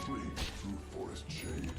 Flee through forest shade.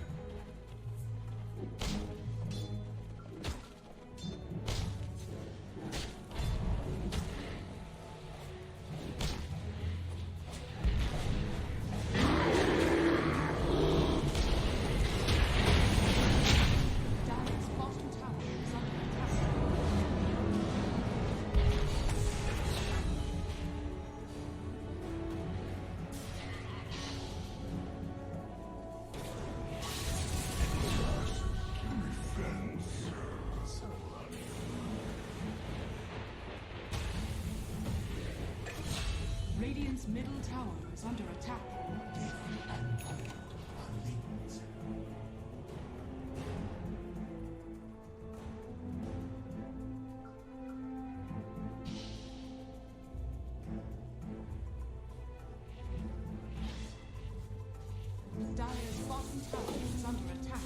Radiant's middle tower is under attack. Dire's bottom tower is under attack.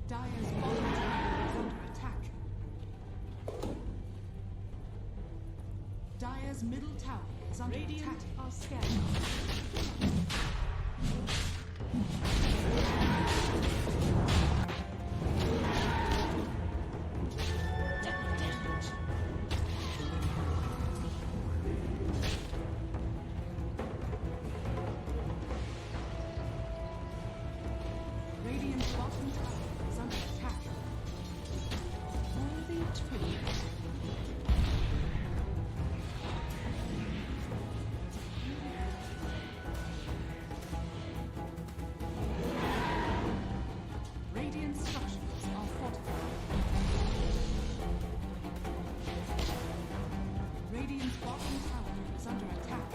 Dire's bottom tower is under attack. Dire's middle tower is under attack. Are scared. Radiant's bottom tower is under attack. Worthy tribute. Radiant structures are fortified. Radiant's bottom tower is under attack.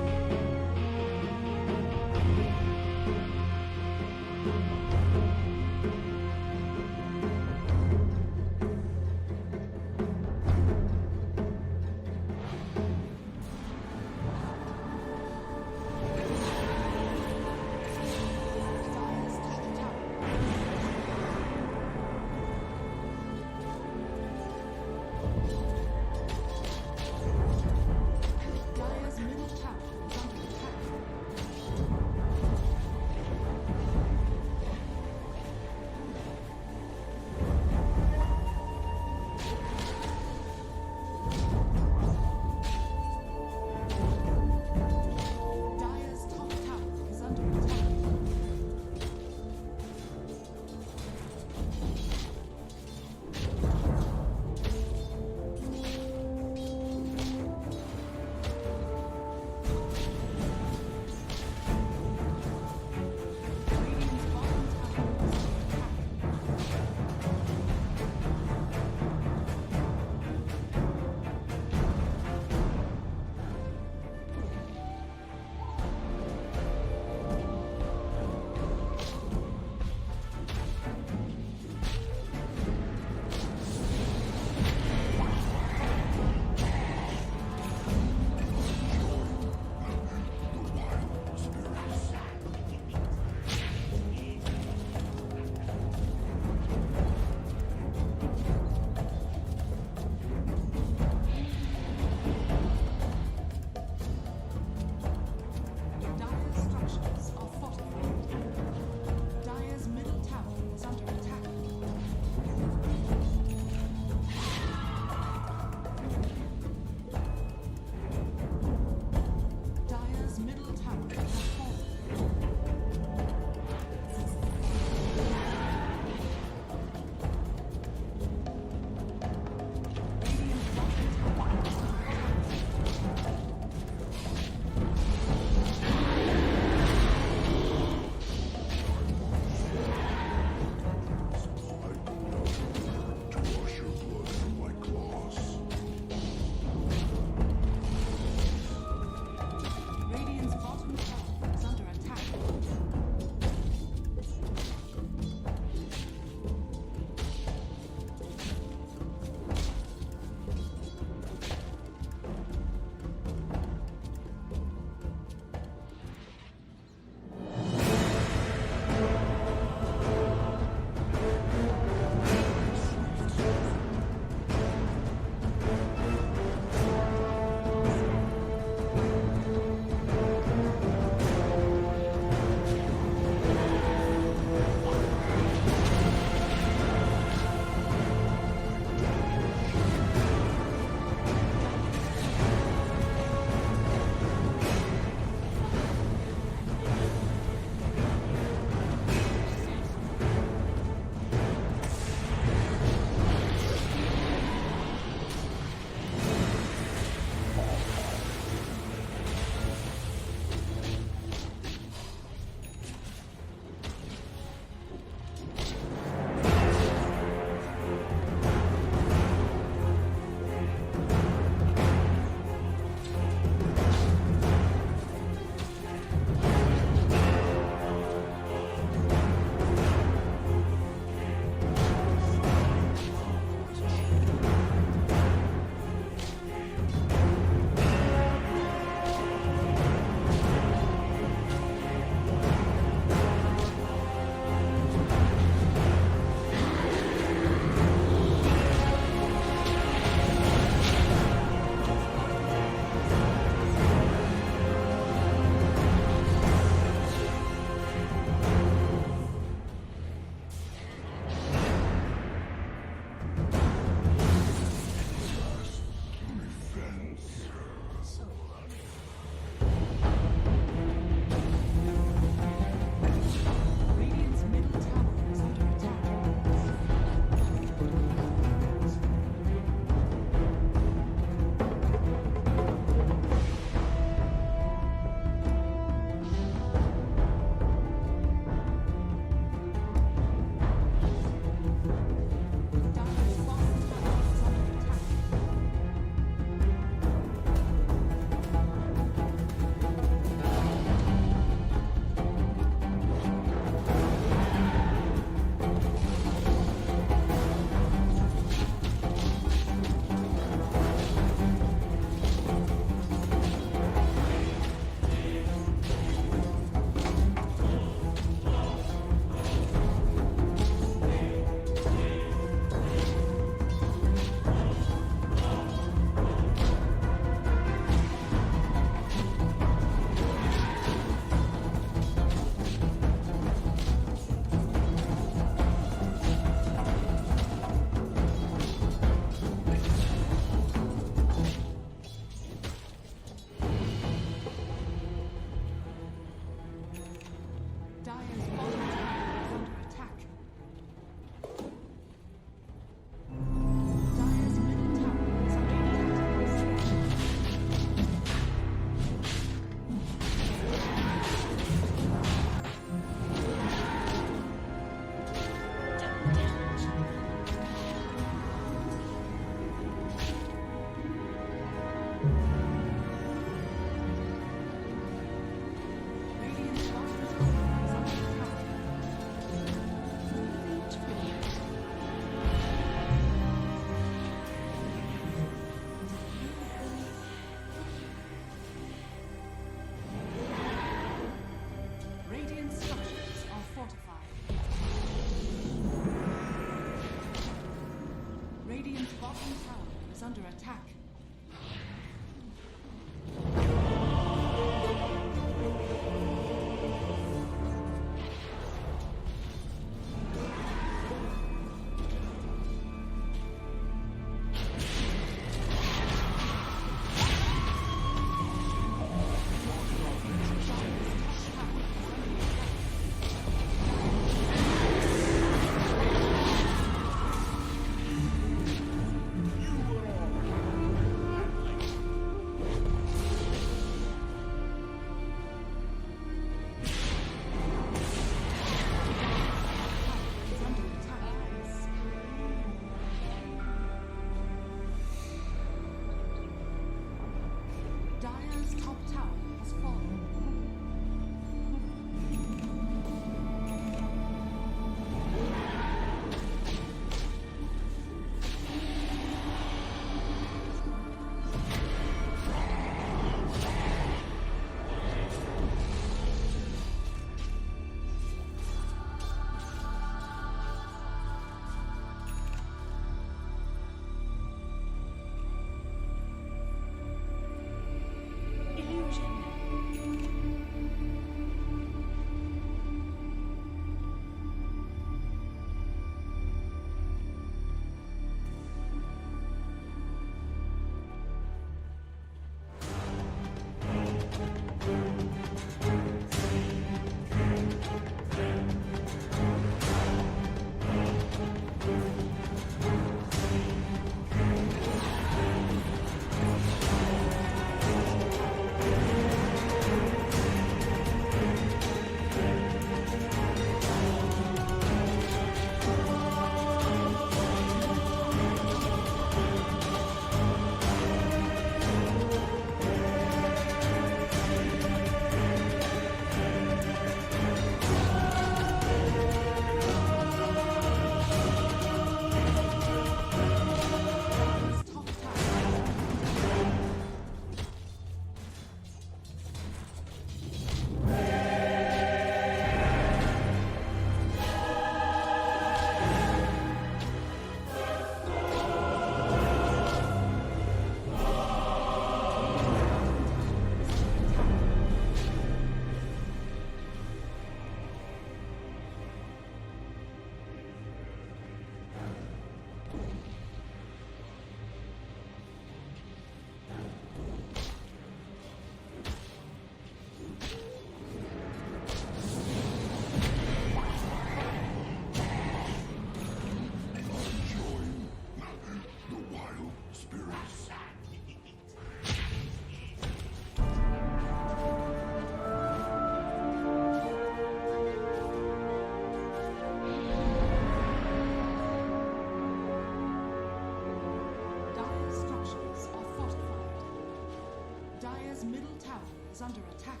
is under attack.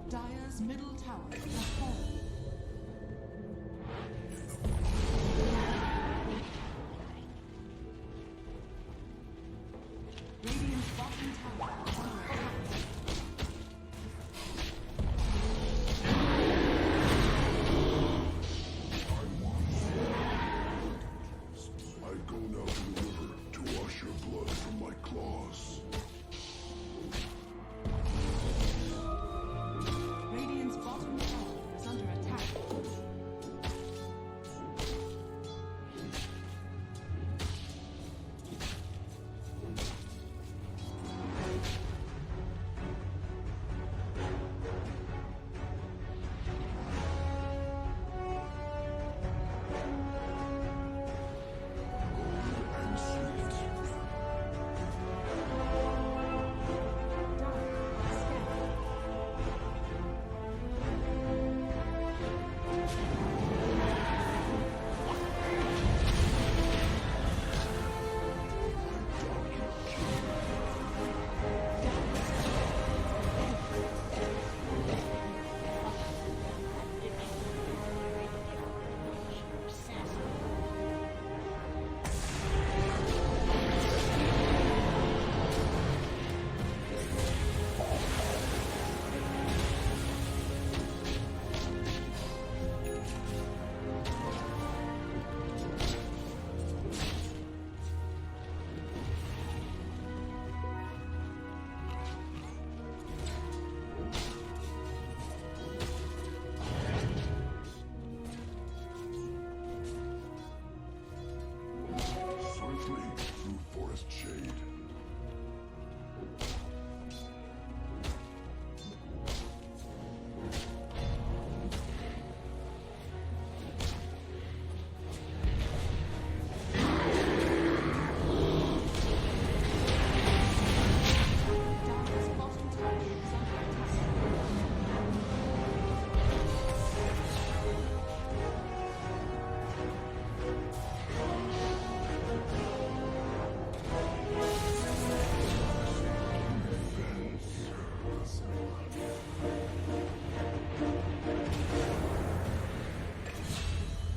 Dire's middle tower has fallen. Radiant's bottom tower is under attack. I go now to the river to wash your blood from my claws. Radiant's bottom tower is under attack. And sweet. Swiftly through forest shade. Dire's bottom tower is under attack.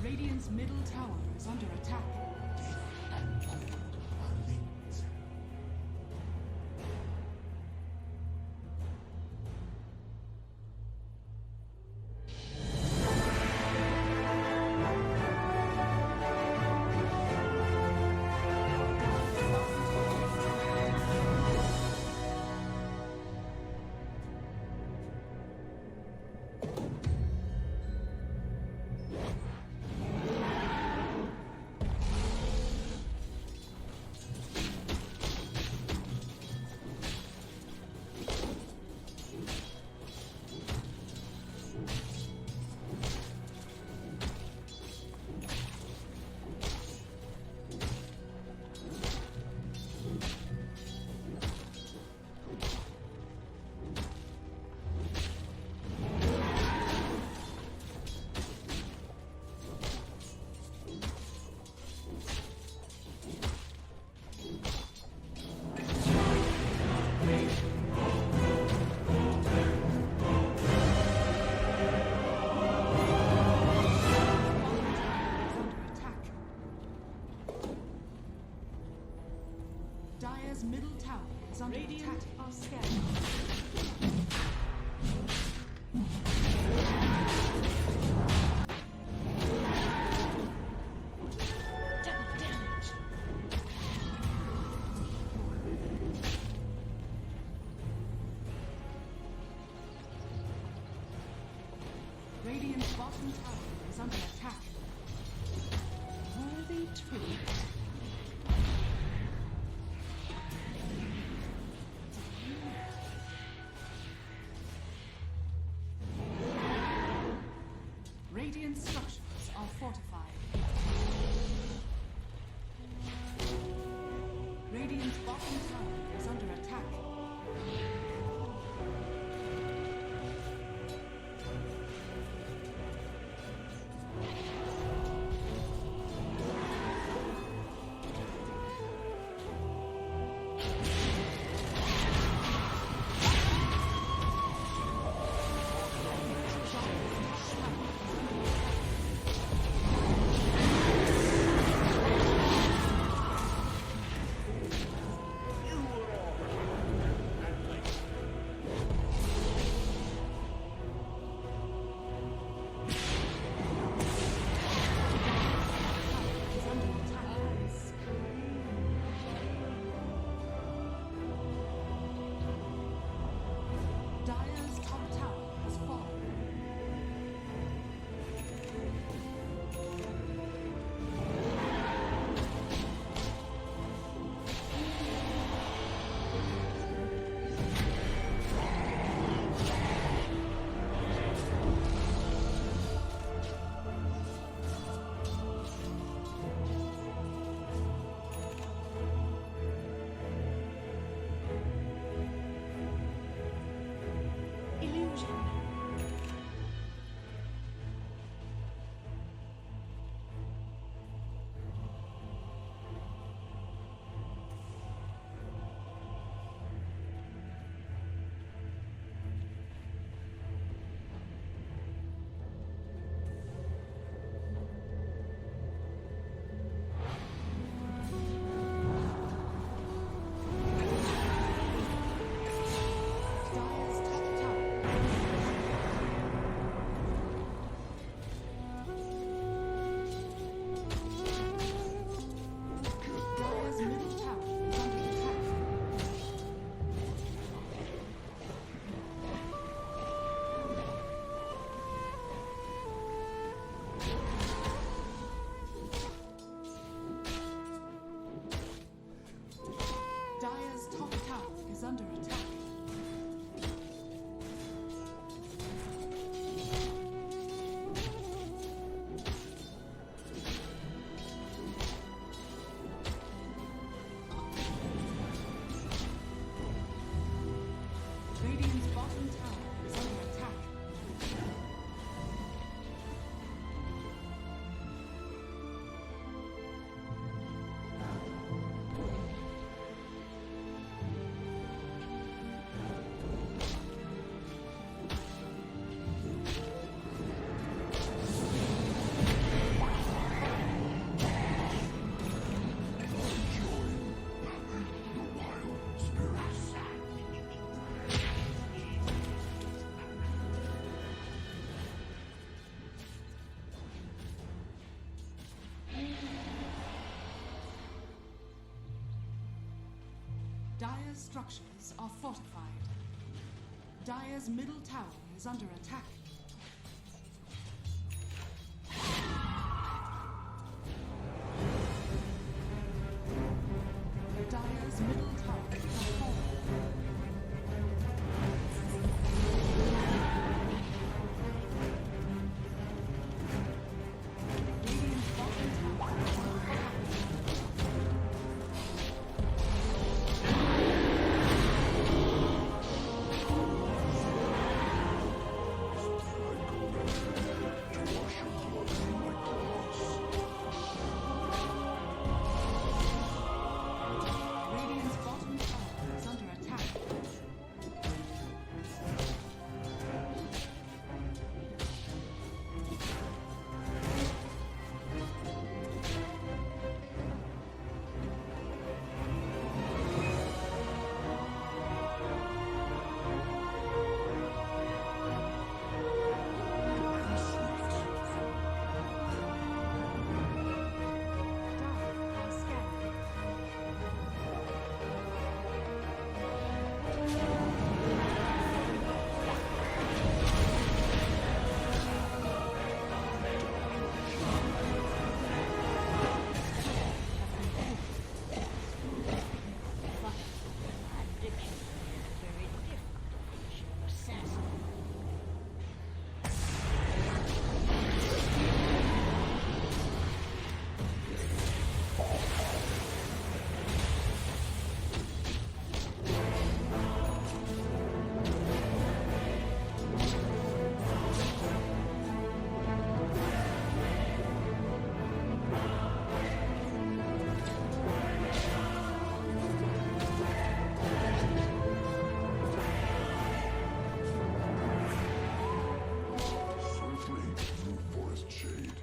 Radiant's middle tower is under attack. Dire's middle tower is under attack. Are scared. Double damage. Radiant's bottom tower is under attack. Worthy tribute. Radiant structures are fortified. Radiant's bottom tower is under attack. Dire's structures are fortified. Dire's middle tower is under attack. Dire's middle tower has fallen. Radiant's bottom tower is under attack. To wash your blood from my claws. Radiant's bottom tower is under attack. Dire are scanning. Addiction is very different from assassin. Swiftly through forest shade.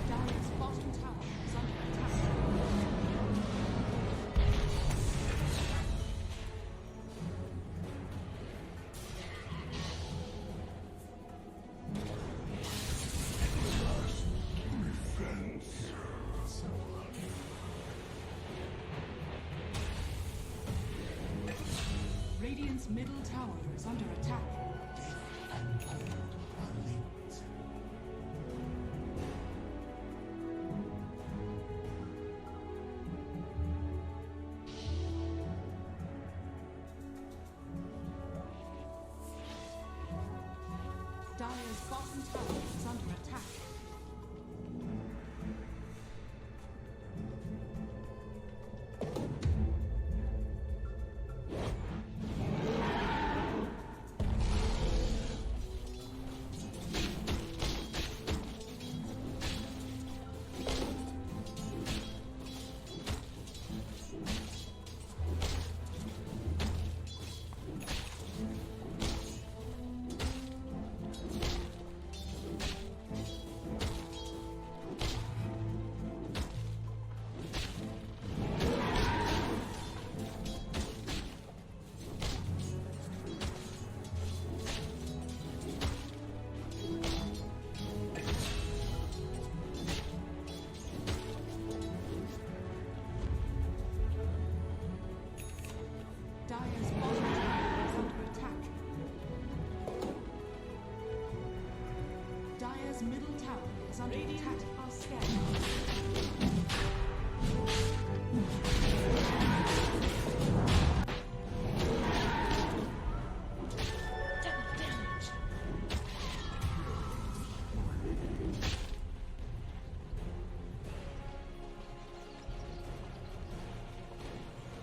Dire's bottom tower is under attack. Defense. Radiant's middle tower is under attack. Dire's bottom tower is under attack. Dire's bottom tower is under attack. Dire's middle tower is under attack. Are scanning. Double damage.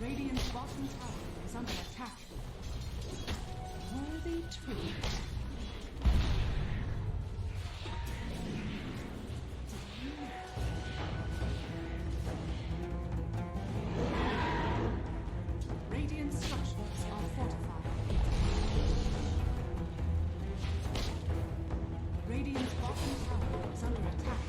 Radiant's bottom tower is under attack. Worthy tribute. Radiant structures are fortified. Radiant's bottom tower is under attack.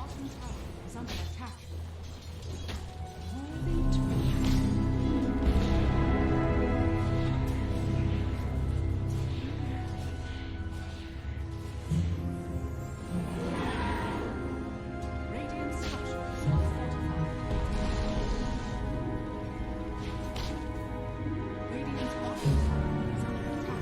bottom tower is under attack. Worthy to Radiant structures are fortified. Radiant's bottom tower is under attack.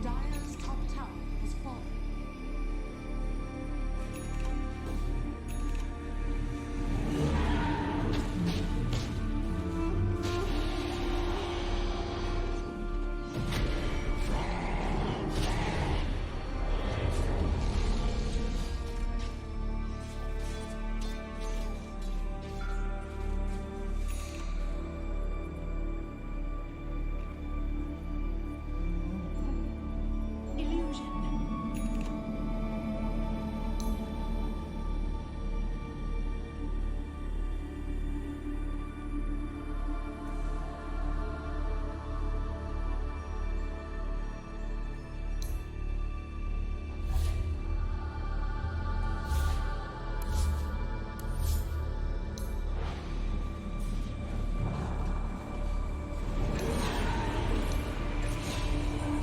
Dire's top tower has fallen. Illusion.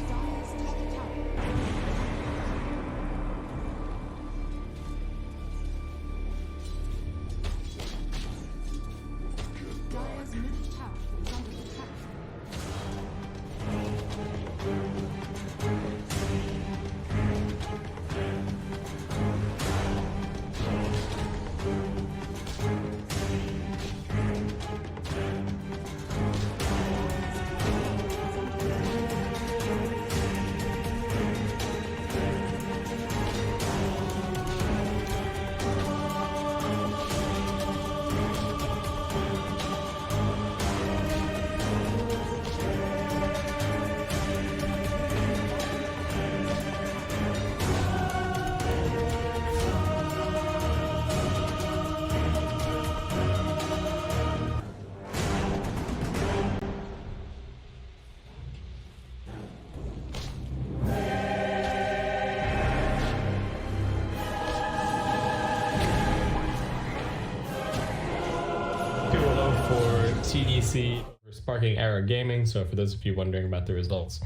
Dire's top tower. Dire's middle tower is under attack. For CDC for Sparking Era Gaming. So for those of you wondering about the results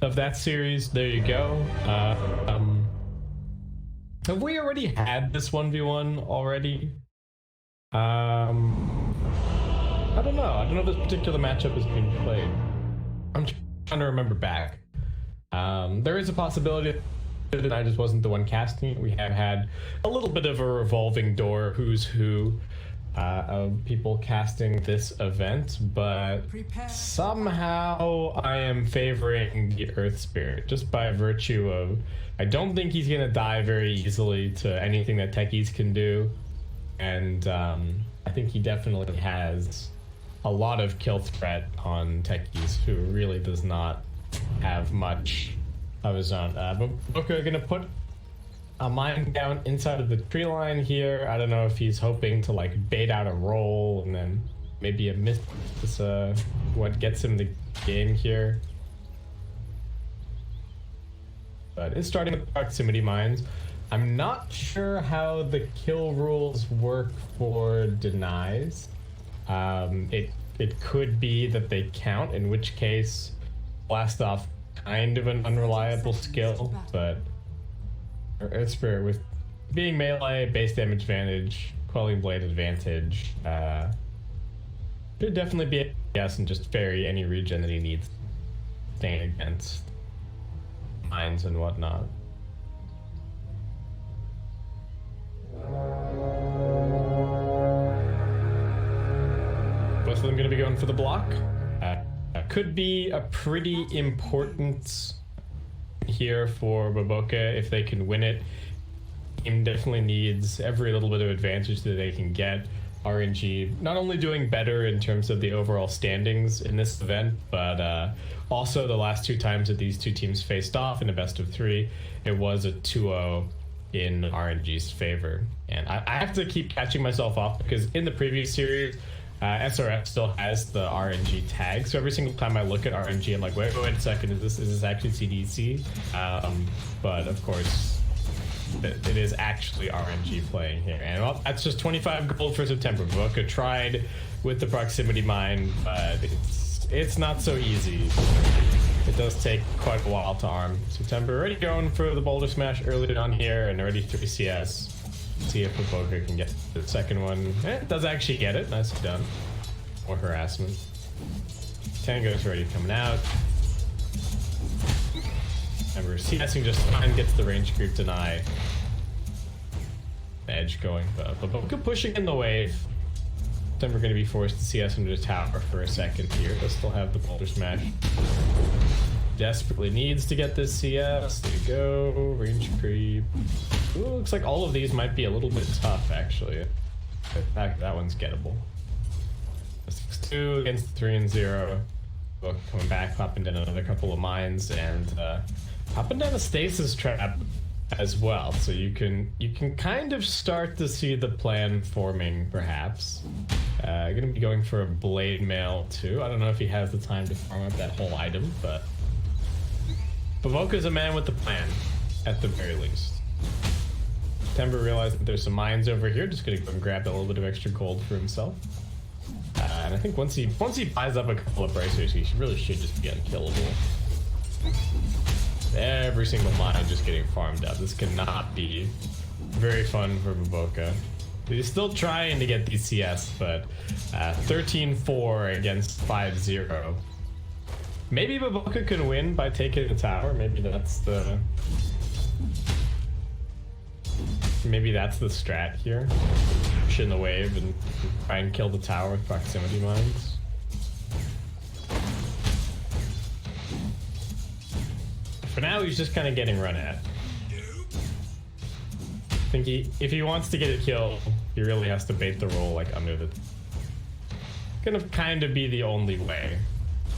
of that series, there you go. Have we already had this 1v1 already? I don't know. I don't know if this particular matchup is being played. I'm trying to remember back. There is a possibility that I just wasn't the one casting it. We have had a little bit of a revolving door who's who of people casting this event, but somehow I am favoring the Earth Spirit just by virtue of I don't think he's gonna die very easily to anything that techies can do, and I think he definitely has a lot of kill threat on techies who really does not have much of his own. But we're gonna put a mine down inside of the tree line here. I don't know if he's hoping to like bait out a roll and then maybe a miss is what gets him the game here. But it's starting with proximity mines. I'm not sure how the kill rules work for denies. It could be that they count, in which case blast off kind of an unreliable skill, but Earth Spirit with being melee, base damage advantage, quelling blade advantage, could definitely be a yes and just vary any regen that he needs staying against mines and whatnot. of them going to be going for the block. Could be a pretty important here for Baboka if they can win it. Team definitely needs every little bit of advantage that they can get. RNG not only doing better in terms of the overall standings in this event, but also the last 2 times that these 2 teams faced off in a best of 3, it was a 2-0 in RNG's favor. And I have to keep catching myself off because in the previous series, SRF still has the RNG tag. So every single time I look at RNG, I'm like, wait a second, is this actually CDC? But of course, it is actually RNG playing here. And well, that's just 25 gold for September. Baboka tried with the proximity mine, but it's not so easy. It does take quite a while to arm. September already going for the boulder smash early on here and already 3 CS. See if Baboka can get the second one. It does actually get it. Nicely done. More harassment. Tango's already coming out. Remember, CSing just fine, gets the range creep deny. Edge going, but Baboka pushing in the wave. Then we're going to be forced to CS into the tower for a second here. They'll still have the boulder smash. Desperately needs to get this CS. There you go. Range creep. Ooh, looks like all of these might be a little bit tough, actually. In fact, that one's gettable. 6-2 against 3-0. Coming back, popping down another couple of mines, and popping down a stasis trap as well. So you can kind of start to see the plan forming, perhaps. Gonna be going for a blade mail too. I don't know if he has the time to farm up that whole item, but Baboka's a man with the plan, at the very least. September realized that there's some mines over here. Just gonna go and grab a little bit of extra gold for himself. And I think once he buys up a couple of bracers, he really should just be unkillable. Every single mine just getting farmed up. This cannot be very fun for Baboka. He's still trying to get these CS, but 13-4 against 5-0. Maybe Baboka can win by taking the tower. Maybe that's the strat here. Push in the wave and try and kill the tower with proximity mines. For now, he's just kind of getting run at. I think if he wants to get a kill, he really has to bait the roll like under the... Gonna kind of be the only way.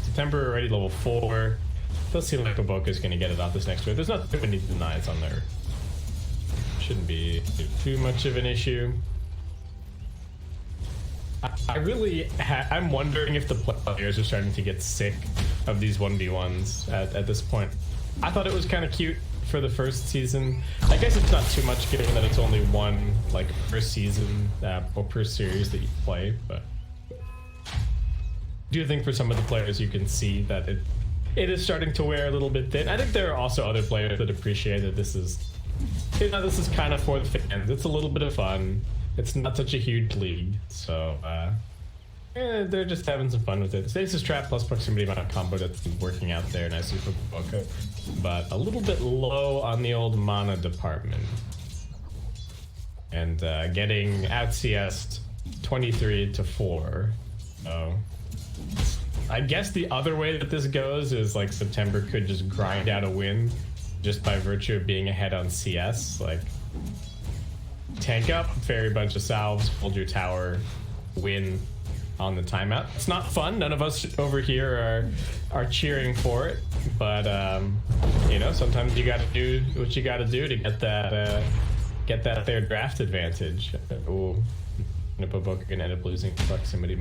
September already level 4. Does seem like Baboka's gonna get it off this next wave. There's not too many denies on there. Shouldn't be too much of an issue. I'm wondering if the players are starting to get sick of these 1v1s at this point. I thought it was kind of cute for the first season. I guess it's not too much given that it's only one like per season or per series that you play, but do you think for some of the players you can see that it is starting to wear a little bit thin? I think there are also other players that appreciate that this is kind of for the fans. It's a little bit of fun. It's not such a huge league, so they're just having some fun with it. Stasis Trap plus Proximity Mount combo that's working out there nicely for Baboka, but a little bit low on the old mana department. And getting out CS'd 23-4. So I guess the other way that this goes is like September could just grind out a win just by virtue of being ahead on CS. Like tank up, fairy bunch of salves, hold your tower, win on the timeout. It's not fun. None of us over here are cheering for it, but you know, sometimes you got to do what you got to do to get that their draft advantage. Ooh, Baboka gonna end up losing proximity.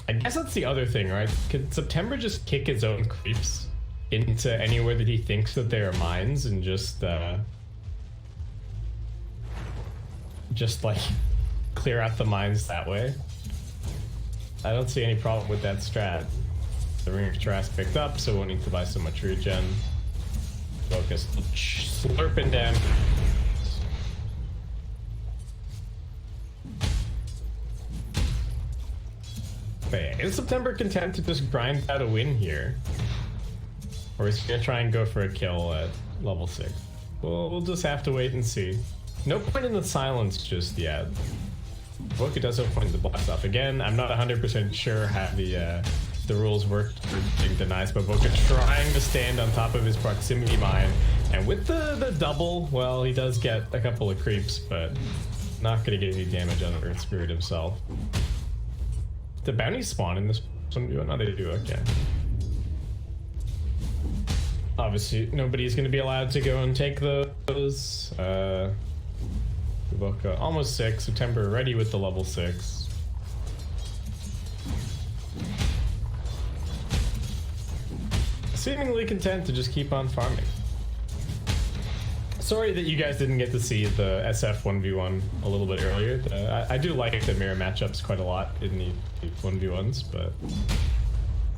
I guess that's the other thing, right? Could September just kick his own creeps into anywhere that he thinks that there are mines and just like clear out the mines that way? I don't see any problem with that strat. The Ring of Trash picked up, so we'll need to buy so much regen. Focus slurping down. But yeah, is September content to just grind out a win here? Or is he gonna try and go for a kill at level 6? Well, we'll just have to wait and see. No point in the silence just yet. Boca does have points to blast off. Again, I'm not 100% sure how the rules work for being denied, but Boca trying to stand on top of his proximity mine. And with the double, well, he does get a couple of creeps, but not going to get any damage on Earth Spirit himself. The bounties spawn in this one. No, they do, okay. Obviously, nobody's going to be allowed to go and take those. Boca almost 6. September ready with the level 6. Seemingly content to just keep on farming. Sorry that you guys didn't get to see the SF 1v1 a little bit earlier. I do like the mirror matchups quite a lot in the 1v1s, but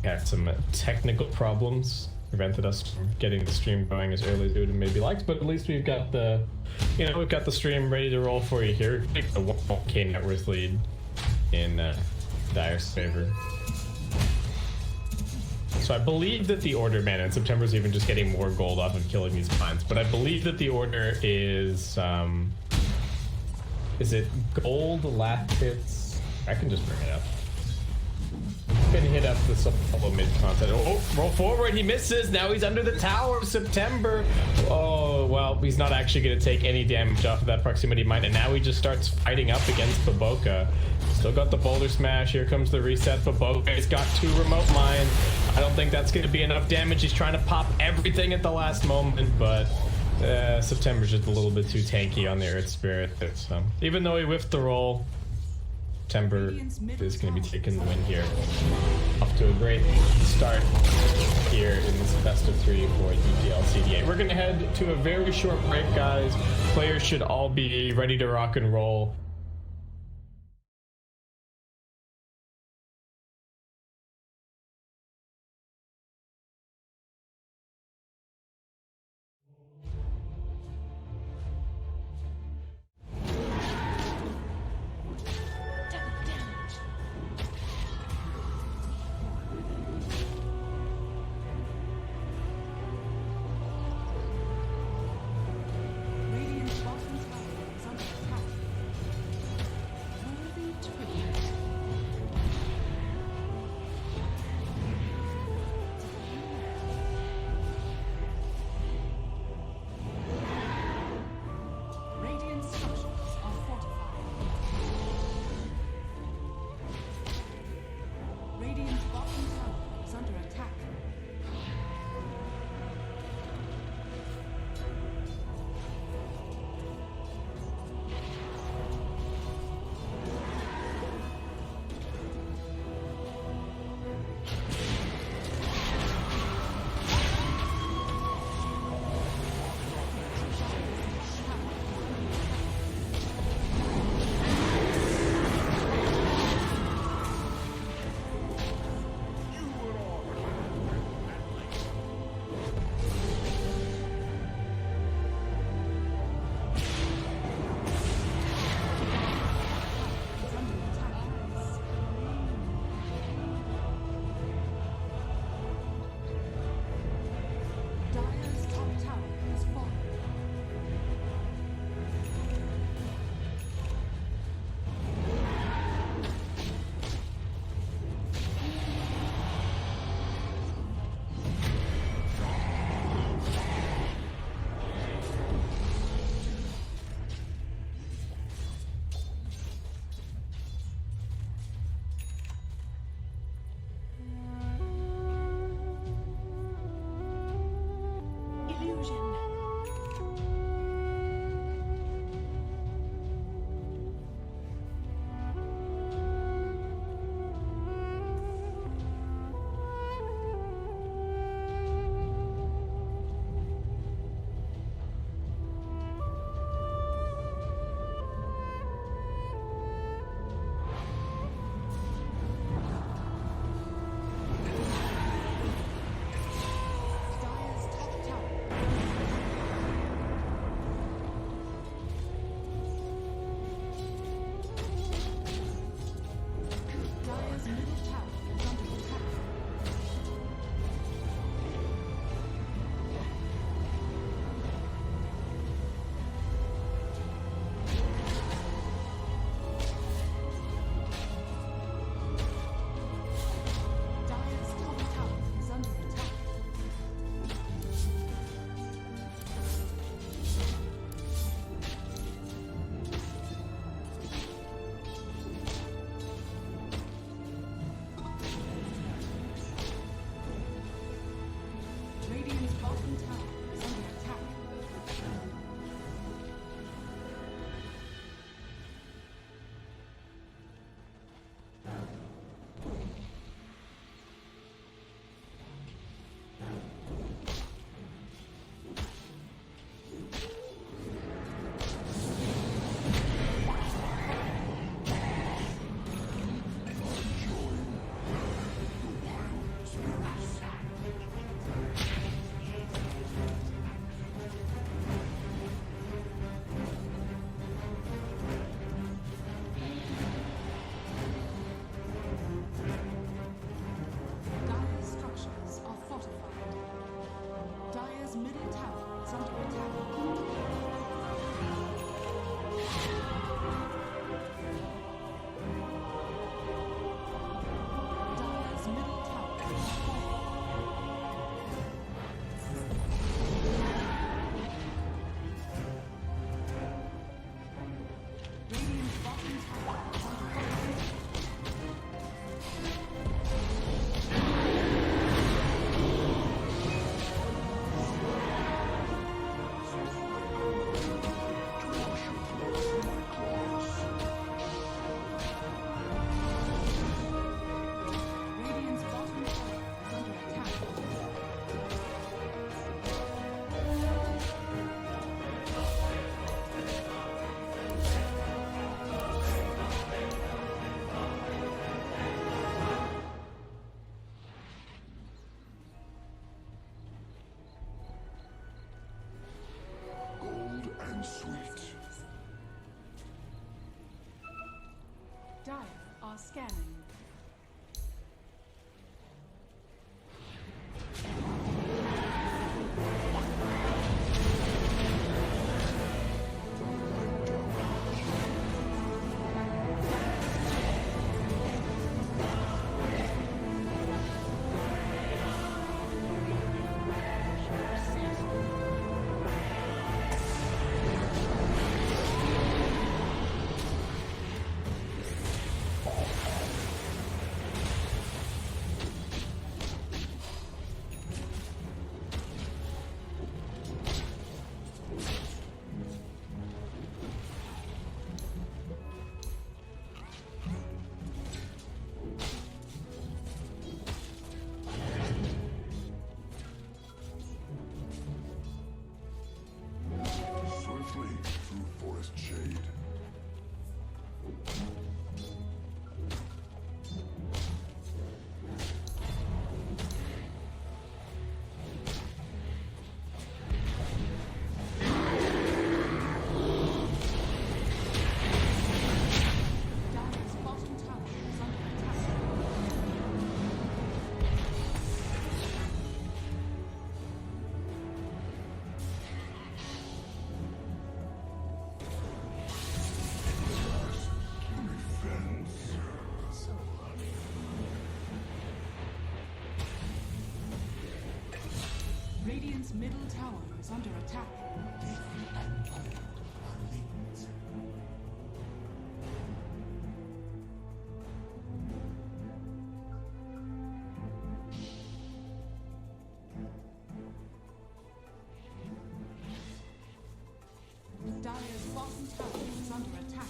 had some technical problems prevented us from getting the stream going as early as we would have maybe liked, but at least we've got the, we've got the stream ready to roll for you here. Take the 1K net worth lead in Dire's favor. So I believe that the order, man, and September's even just getting more gold off of killing these mines, but I believe that the order is it gold, lathits? I can just bring it up. Can hit up the solo mid content. Oh, roll forward, he misses. Now he's under the tower of September. Oh, well, he's not actually going to take any damage off of that proximity mine, and now he just starts fighting up against Baboka. Still got the boulder smash. Here comes the reset. Baboka's got 2 remote mines. I don't think that's going to be enough damage. He's trying to pop everything at the last moment, but September's just a little bit too tanky on the Earth Spirit. So even though he whiffed the roll, September is going to be taking the win here. Off to a great start here in this best of 3 for DPL-CDA. We're going to head to a very short break, guys. Players should all be ready to rock and roll. bottom tower is under attack. To wash your blood from my claws. Radiant's bottom tower is under attack. Gold and sweet. Dire are scanning. Swiftly through forest shade. Dire's bottom tower is under attack. Defense. Radiant's middle tower is under attack. Dire's bottom tower is under attack.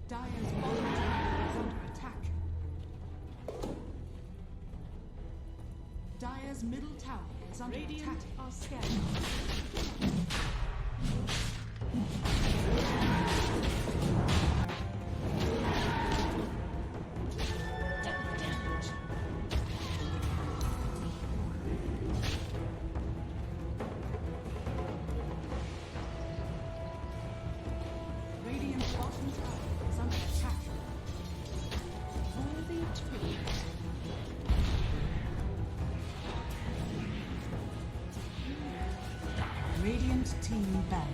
Dire's bottom tower is under attack. Dire's middle tower is under attack. Are scanning. Double damage. Radiant's bottom tower is under attack. Worthy tribute. Radiant team ban.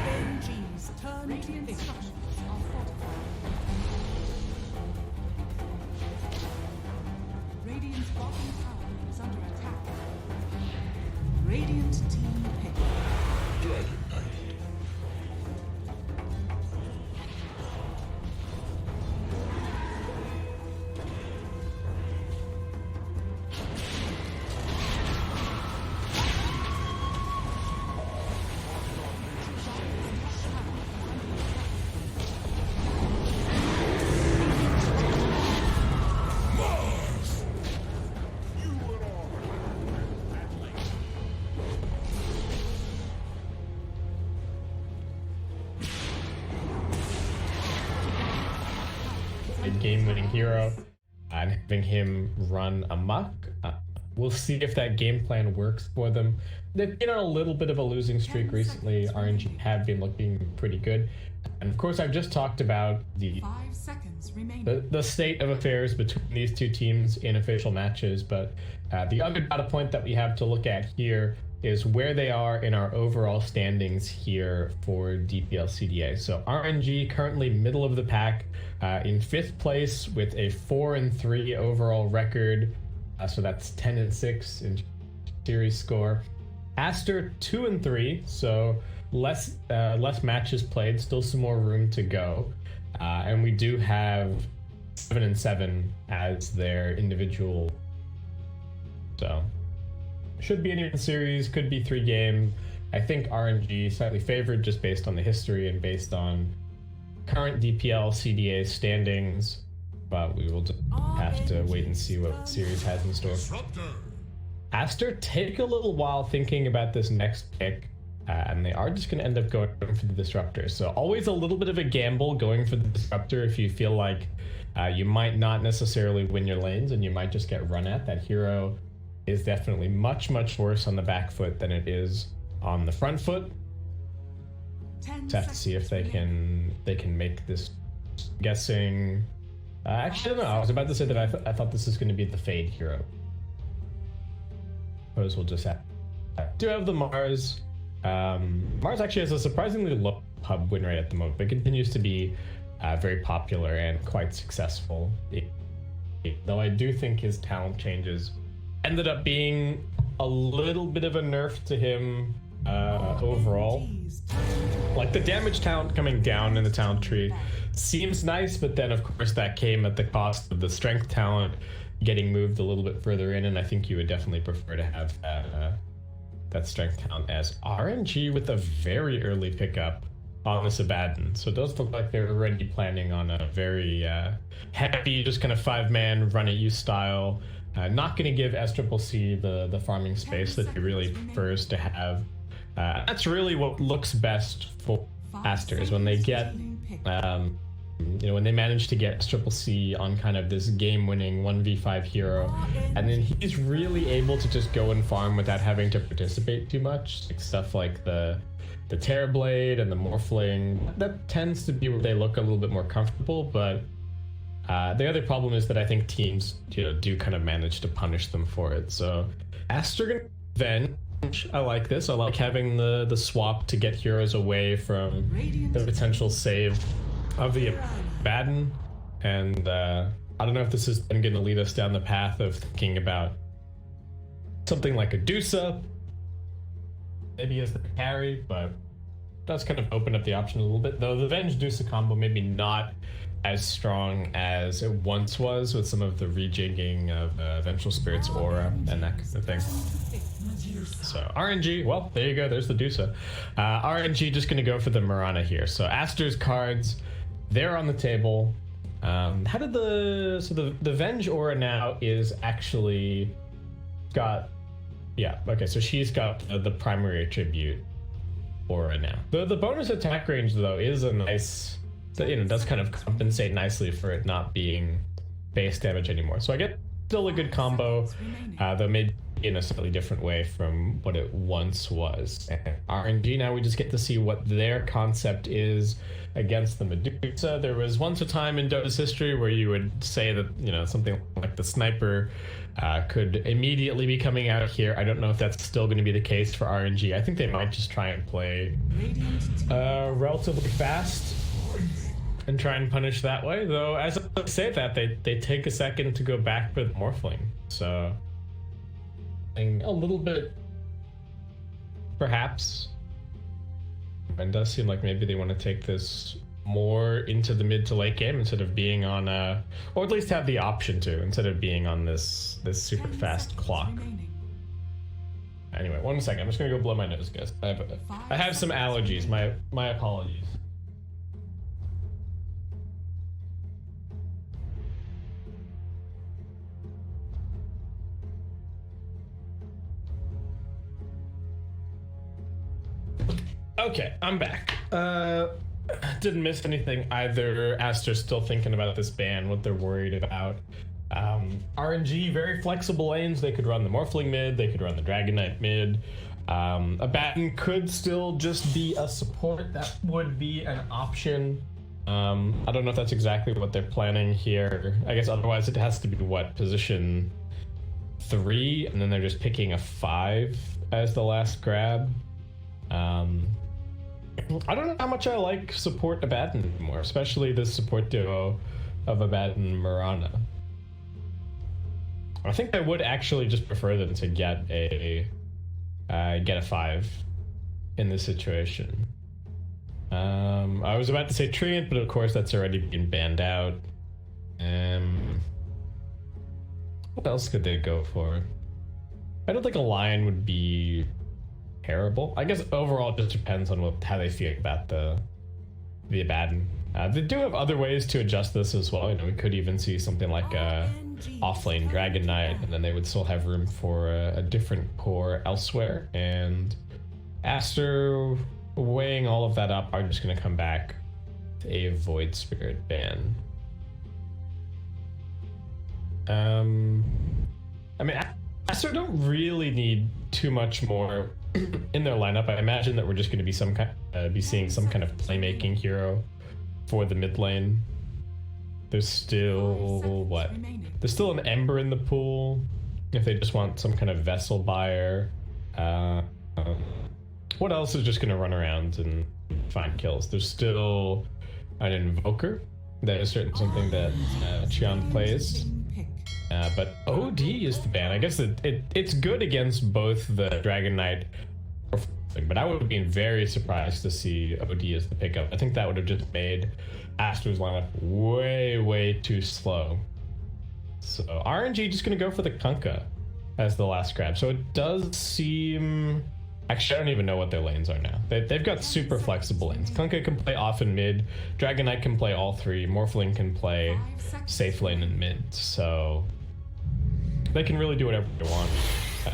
RNG's turn Radiant to victory. structures are fortified. Radiant's bottom tower is under attack. Radiant team pick. Dragon Knight. game-winning hero and having him run amok. We'll see if that game plan works for them. They've been on a little bit of a losing streak recently. RNG have been looking pretty good. And of course, I've just talked about 5 seconds remaining. the state of affairs between these two teams in official matches, but the other data point that we have to look at here is where they are in our overall standings here for DPL-CDA. So RNG currently middle of the pack, in 5th place with a 4-3 overall record. So that's 10-6 in series score. ASTER 2-3, so less matches played, still some more room to go. And we do have 7-7 as their individual. So should be an even series, could be 3 games. I think RNG slightly favored just based on the history and based on current DPL-CDA standings, but we will just have to wait and see what the series has in store. ASTER take a little while thinking about this next pick, and they are just going to end up going for the Disruptor. So always a little bit of a gamble going for the Disruptor if you feel like you might not necessarily win your lanes and you might just get run at. That hero is definitely much worse on the back foot than it is on the front foot. Just have to see if they can make this. Guessing. Actually, no. I was about to say that I thought this is going to be the Fade hero. Suppose we'll just have. Do have the Mars. Mars actually has a surprisingly low pub win rate at the moment, but continues to be very popular and quite successful. Though I do think his talent changes ended up being a little bit of a nerf to him overall. Like the damage talent coming down in the talent tree seems nice, but then of course that came at the cost of the strength talent getting moved a little bit further in, and I think you would definitely prefer to have that strength talent as RNG with a very early pickup on this Abaddon. So it does look like they're already planning on a very heavy, just kind of 5-man run at you style. Not going to give SCCC the farming space that he really prefers to have. That's really what looks best for ASTER, is when they get, when they manage to get SCCC on kind of this game-winning 1v5 hero, and then he's really able to just go and farm without having to participate too much. Like stuff like the Terrorblade and the Morphling, that tends to be where they look a little bit more comfortable, but the other problem is that I think teams do kind of manage to punish them for it. So ASTER Venge, I like this. I like having the swap to get heroes away from the potential save of the Abaddon, and I don't know if this is then going to lead us down the path of thinking about something like a Dusa, maybe as the carry, but it does kind of open up the option a little bit. Though the Venge Dusa combo maybe not as strong as it once was with some of the rejigging of Vengeful Spirit's aura and that kind of thing. So RNG, well, there you go, there's the Dusa. RNG just going to go for the Mirana here. So ASTER's cards, they're on the table. How did the Venge aura now is actually got, yeah, okay, so she's got the primary attribute aura now. The bonus attack range though is a nice, does kind of compensate nicely for it not being base damage anymore. So I get still a good combo, though maybe in a slightly different way from what it once was. And RNG, now we just get to see what their concept is against the Medusa. There was once a time in Dota's history where you would say that, something like the Sniper could immediately be coming out here. I don't know if that's still going to be the case for RNG. I think they might just try and play relatively fast and try and punish that way, though as I say that, they take a second to go back for the Morphling, so a little bit perhaps, and does seem like maybe they want to take this more into the mid to late game instead of being on or at least have the option to, instead of being on this super fast clock. Anyway, 1 second, I'm just gonna go blow my nose, guys. I have some allergies, my apologies. Okay, I'm back. Didn't miss anything either. Aster's still thinking about this ban, what they're worried about. RNG, very flexible lanes. They could run the Morphling mid, they could run the Dragon Knight mid. Abaddon could still just be a support. That would be an option. I don't know if that's exactly what they're planning here. I guess otherwise it has to be what, position 3, and then they're just picking a 5 as the last grab. I don't know how much I like support Abaddon anymore, especially the support duo of Abaddon and Mirana. I think I would actually just prefer them to get a 5 in this situation. I was about to say Treant, but of course that's already been banned out. What else could they go for? I don't think a Lion would be terrible. I guess overall it just depends on how they feel about the Abaddon. They do have other ways to adjust this as well. You know, we could even see something like a offlane Dragon Knight, and then they would still have room for a different core elsewhere. And Aster, weighing all of that up, are just going to come back to a Void Spirit ban. I mean, Aster don't really need too much more in their lineup. I imagine that we're just going to be seeing some kind of playmaking hero for the mid lane. There's still what? There's still an Ember in the pool if they just want some kind of vessel buyer. What else is just going to run around and find kills? There's still an Invoker. That is certainly something that Qian plays. But OD is the ban. I guess it's good against both the Dragon Knight, but I would have been very surprised to see OD as the pickup. I think that would have just made Aster's lineup way too slow. So RNG just going to go for the Kunkka as the last grab. So it does seem... Actually, I don't even know what their lanes are now. They've got super flexible lanes. Kunkka can play off and mid. Dragon Knight can play all 3. Morphling can play safe lane and mid. So they can really do whatever they want.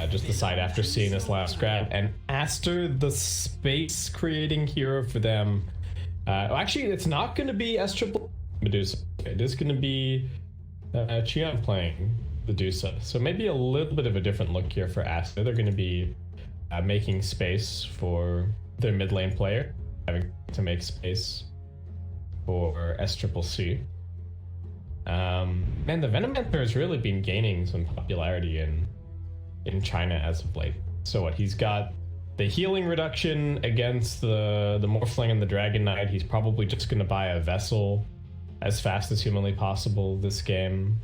Just decide after seeing this last grab. And Aster, the space creating hero for them. Actually, it's not going to be S-Triple Medusa. It is going to be Qian playing Medusa. So maybe a little bit of a different look here for Aster. They're going to be making space for their mid lane player, having to make space for S-Triple-C. Man, the Venomancer has really been gaining some popularity in China as of late. So what, he's got the healing reduction against the Morphling and the Dragon Knight. He's probably just going to buy a vessel as fast as humanly possible this game.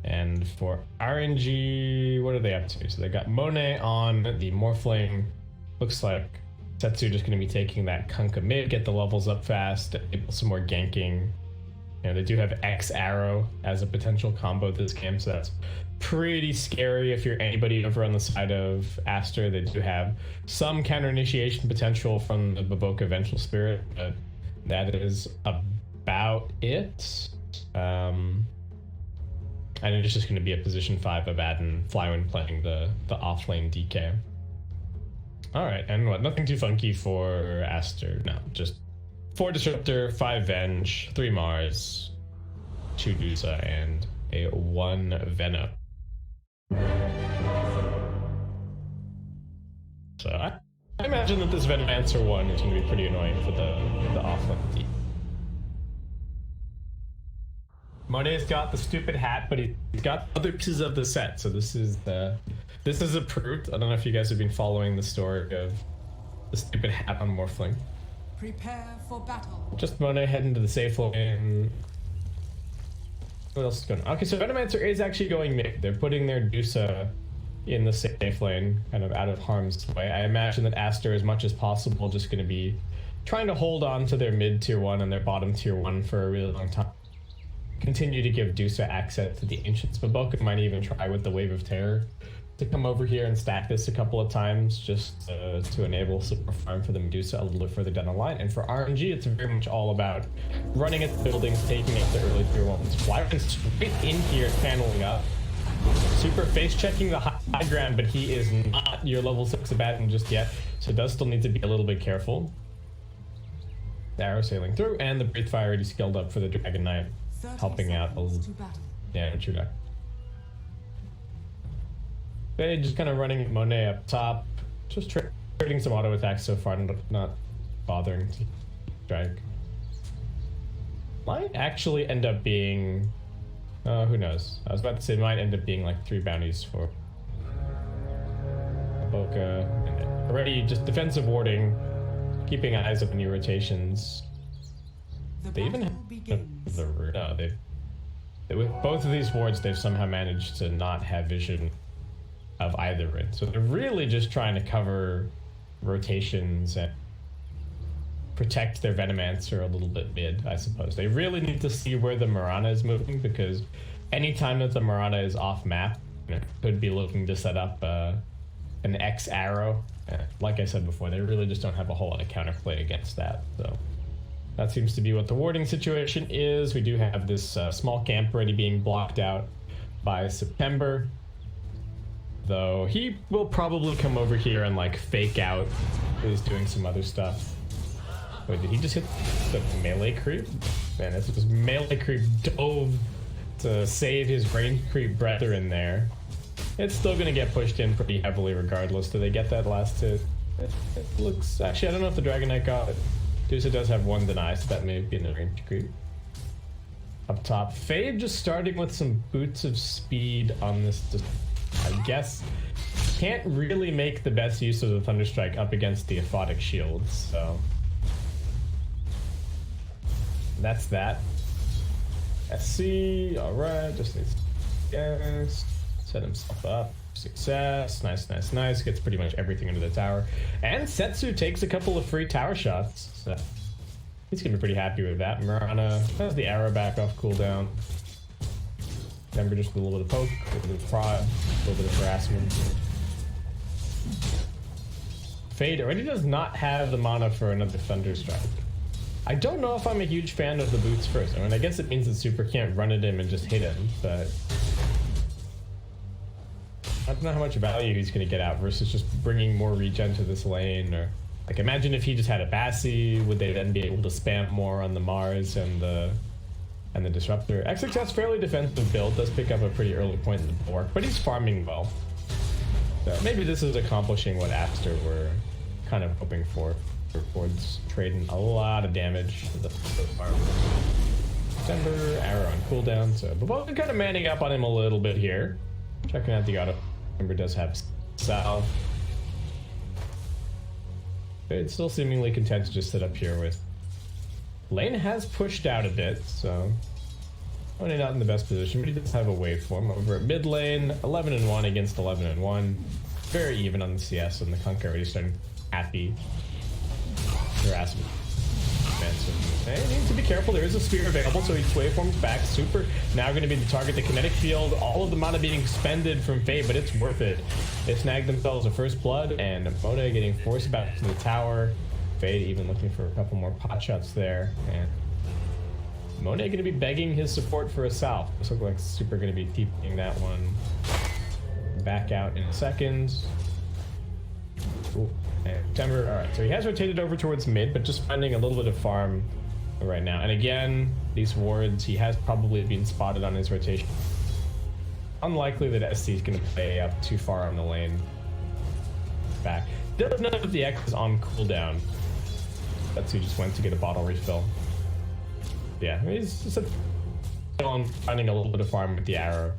And for RNG, what are they up to? So they got Monet on the Morphling. Looks like Setsu just going to be taking that Kunkka mid, get the levels up fast, enable some more ganking. You know, they do have X Arrow as a potential combo this game, so that's pretty scary if you're anybody over on the side of Aster. They do have some counter initiation potential from the Baboka Vengeful Spirit, but that is about it. And it's just going to be a position 5 Abaddon Flywin playing the offlane DK. Alright, and what? Nothing too funky for Aster. No, just 4 Disruptor, 5 Venge, 3 Mars, 2 Dusa, and a 1 Venom. So I imagine that this Venomancer 1 is going to be pretty annoying for the offlane team. Monet's got the stupid hat, but he's got other pieces of the set. So this is approved. I don't know if you guys have been following the story of the stupid hat on Morphling. Prepare for battle. Just Monet heading to the safe lane. What else is going on? Okay, so Venomancer is actually going mid. They're putting their Dusa in the safe lane, kind of out of harm's way. I imagine that Aster, as much as possible, just going to be trying to hold on to their mid tier 1 and their bottom tier 1 for a really long time. Continue to give Dusa access to the Ancients. Baboka might even try with the Wave of Terror to come over here and stack this a couple of times just to enable super farm for the Medusa a little bit further down the line. And for RNG, it's very much all about running at the buildings, taking out the early tier 1s. Flying straight in here, channeling up. Super face checking the high ground, but he is not your level 6 Abaddon just yet, so does still need to be a little bit careful. arrow sailing through, and the Breathe Fire already skilled up for the Dragon Knight, 30 helping out a seconds little to battle. damage reduction. They just kind of running Monet up top, just trading some auto attacks so far, not bothering to strike. Might actually end up being, who knows? I was about to say it might end up being like 3 bounties for Boca. And already just defensive warding, keeping eyes up on new rotations. The They even battle have begins. the root. No, with both of these wards, they've somehow managed to not have vision of either rune. So they're really just trying to cover rotations and protect their Venomancer a little bit mid, I suppose. They really need to see where the Mirana is moving, because anytime that the Mirana is off map, it could be looking to set up an X arrow. Like I said before, they really just don't have a whole lot of counterplay against that. So that seems to be what the warding situation is. We do have this small camp already being blocked out by September, though he will probably come over here and like fake out he's doing some other stuff. Wait, did he just hit the melee creep? Man, this was melee creep dove to save his range creep brethren there. It's still gonna get pushed in pretty heavily regardless. Do they get that last hit? It looks, actually I don't know if the Dragon Knight got it. Dusa does have 1 deny, so that may be an range creep. Up top, Fade just starting with some boots of speed on this, I guess. Can't really make the best use of the Thunderstrike up against the Aphotic shields, so that's that. SC, alright, just needs to set himself up. Success, nice. Gets pretty much everything into the tower. And Setsu takes a couple of free tower shots, so he's gonna be pretty happy with that. Mirana has the arrow back off cooldown. Remember, just a little bit of poke, a little bit of prod, a little bit of harassment. Fade already does not have the mana for another Thunderstrike. I don't know if I'm a huge fan of the boots first. I mean, I guess it means that Super can't run at him and just hit him, but I don't know how much value he's going to get out versus just bringing more regen to this lane. Or like, imagine if he just had a Bassi, would they then be able to spam more on the Mars and the Disruptor? XXS fairly defensive build, does pick up a pretty early point in the board, but he's farming well. So maybe this is accomplishing what ASTER were kind of hoping for. Towards trading a lot of damage to the fireworks. December, arrow on cooldown, so Bo3 kind of manning up on him a little bit here. Checking out the auto. Remember, does have Sal. It's still seemingly content to just sit up here with. Lane has pushed out a bit, so only not in the best position, but he does have a waveform over at mid lane. 11-1 against 11-1. Very even on the CS, and the Kunk already starting happy. Harassment. He needs to be careful. There is a spear available, so he waveforms back. Super now going to be the target. The kinetic field, all of the mana being expended from Fate, but it's worth it. They snagged themselves a first blood, and Monet getting forced back to the tower. Fate even looking for a couple more pot shots there, and Monet going to be begging his support for a south. This looks like Super going to be TPing that one back out in a second. Ooh. September, alright, so he has rotated over towards mid, but just finding a little bit of farm right now. And again, these wards, he has probably been spotted on his rotation. Unlikely that SC is going to play up too far on the lane. Back. Does none of the X is on cooldown. That's who just went to get a bottle refill. Yeah, he's just finding a little bit of farm with the arrow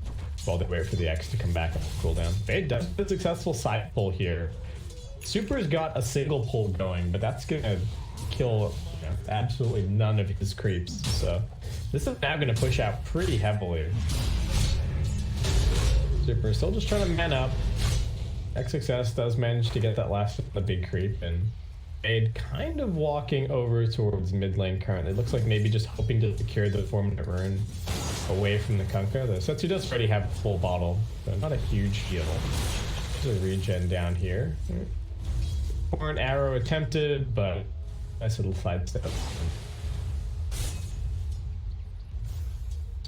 while they wait for the X to come back up cooldown. They does a successful side pull here. Super's got a single pull going, but that's gonna kill absolutely none of his creeps. So this is now gonna push out pretty heavily. Super still just trying to man up. XXS does manage to get that last the big creep, and Fade kind of walking over towards mid lane currently. Looks like maybe just hoping to secure the Formant Rune away from the Kunkka. The Setsu does already have a full bottle, so not a huge heal. There's a regen down here. Or an arrow attempted, but nice little sidestep.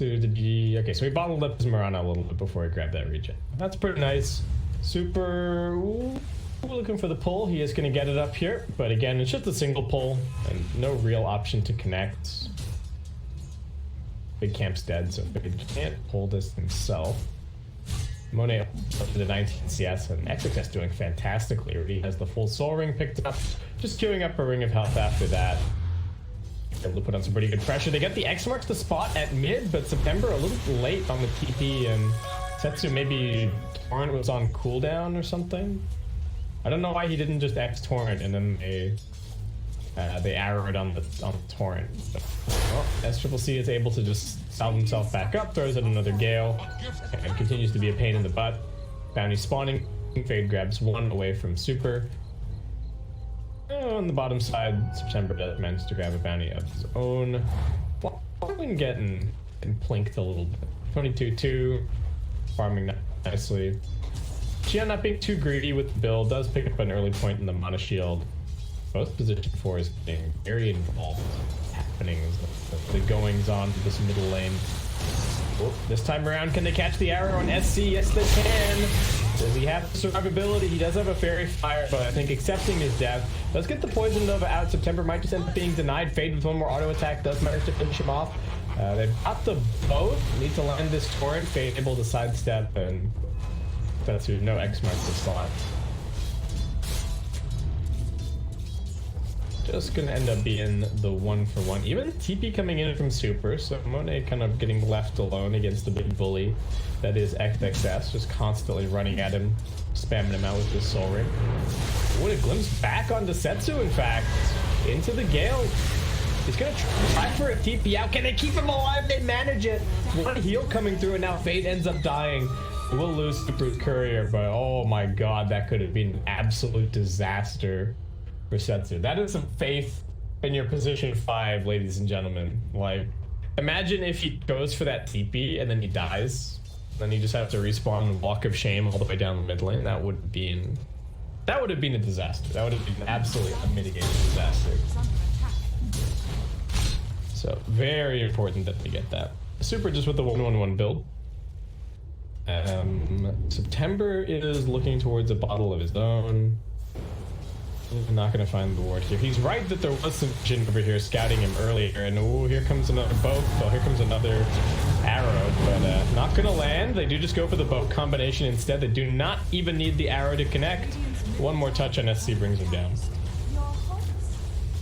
Okay, so he bottled up his Mirana a little bit before he grabbed that regen. That's pretty nice. Super. Ooh, We're looking for the pull. He is going to get it up here, but again, it's just a single pull and no real option to connect. Big Camp's dead, so he can't pull this himself. Monet up to the 19 CS, and XXS doing fantastically. Already has the full soul ring picked up, just queuing up a ring of health after that. Able to put on some pretty good pressure. They get the X marks the spot at mid, but September a little late on the TP, and Setsu maybe Torrent was on cooldown or something. I don't know why he didn't just X Torrent and then they arrowed on the Torrent. But, well, SCCC is able to just salve himself back up, throws out another Gale, and continues to be a pain in the butt. Bounty spawning, Fade grabs one away from Super. On the bottom side, September does manage to grab a bounty of his own. Been getting plinked a little bit. 22-2, farming nicely. Xian not being too greedy with the build, does pick up an early point in the Mana Shield. Both position 4 is getting very involved. Happenings, the goings on of this middle lane. Oh, this time around, can they catch the arrow on SC? Yes, they can. Does he have survivability? He does have a Fairy Fire, but I think accepting his death. Let's get the Poison Nova out. September might just end up being denied. Fade with one more auto attack does manage to finish him off. They've got the both. Need to land this Torrent. Fade able to sidestep, and that's who no X marks the slot. Just gonna end up being the 1-for-1. Even TP coming in from Super, so Monet kind of getting left alone against the big bully that is XXS, just constantly running at him, spamming him out with his soul ring. What a glimpse back onto Setsu, in fact, into the Gale. He's gonna try for a TP out. Can they keep him alive? They manage it. One heal coming through, and now Fade ends up dying. We'll lose Super's courier, but oh my god, that could have been an absolute disaster for Setsu. That is some faith in your position 5, ladies and gentlemen. Like, imagine if he goes for that TP and then he dies. Then you just have to respawn and walk of shame all the way down the mid lane. That would have been a disaster. That would have been absolutely unmitigated disaster. So very important that they get that. Super just with the 1-1-1 build. September is looking towards a bottle of his own. He's not going to find the ward here. He's right that there was some Jin over here scouting him earlier, and oh, here comes another boat. Oh, here comes another arrow, but not going to land. They do just go for the boat combination instead. They do not even need the arrow to connect. One more touch on SC brings him down.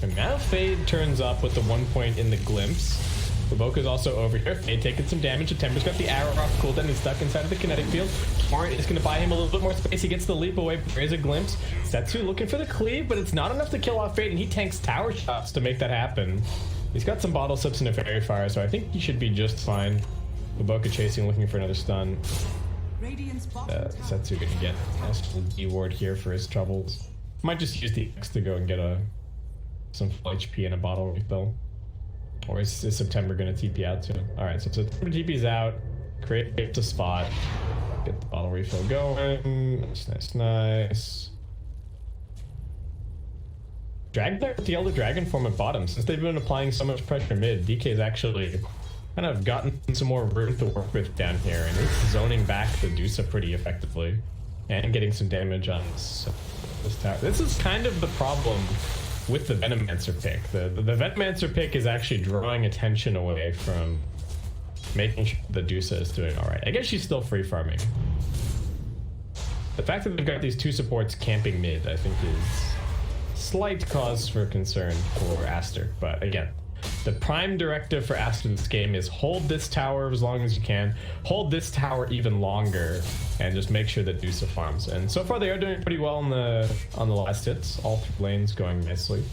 And now Fade turns up with the 1 point in the glimpse. The Boke is also over here. Fade taking some damage. September's got the arrow off cooldown. He's stuck inside of the kinetic field. Torrent is going to buy him a little bit more space. He gets the leap away. There's a glimpse. Setsu looking for the cleave, but it's not enough to kill off Fade, and he tanks tower shots to make that happen. He's got some bottle sips and a fairy fire, so I think he should be just fine. The Boke chasing, looking for another stun. Setsu going to get a nice D ward here for his troubles. Might just use the X to go and get some full HP and a bottle refill. Or is September going to TP out too? Alright, so September TP's out. Create a spot. Get the bottle refill going. Nice. Drag there with the Elder Dragon form at bottom. Since they've been applying so much pressure mid, DK's actually kind of gotten some more room to work with down here. And he's zoning back the Dusa pretty effectively. And getting some damage on this tower. This is kind of the problem with the Venomancer pick. The Venomancer pick is actually drawing attention away from making sure the Dusa is doing alright. I guess she's still free farming. The fact that they've got these two supports camping mid, I think, is slight cause for concern for ASTER. But again, the prime directive for ASTER in this game is hold this tower as long as you can, hold this tower even longer, and just make sure that Dusa farms. And so far they are doing pretty well on the last hits. All 3 lanes going nicely.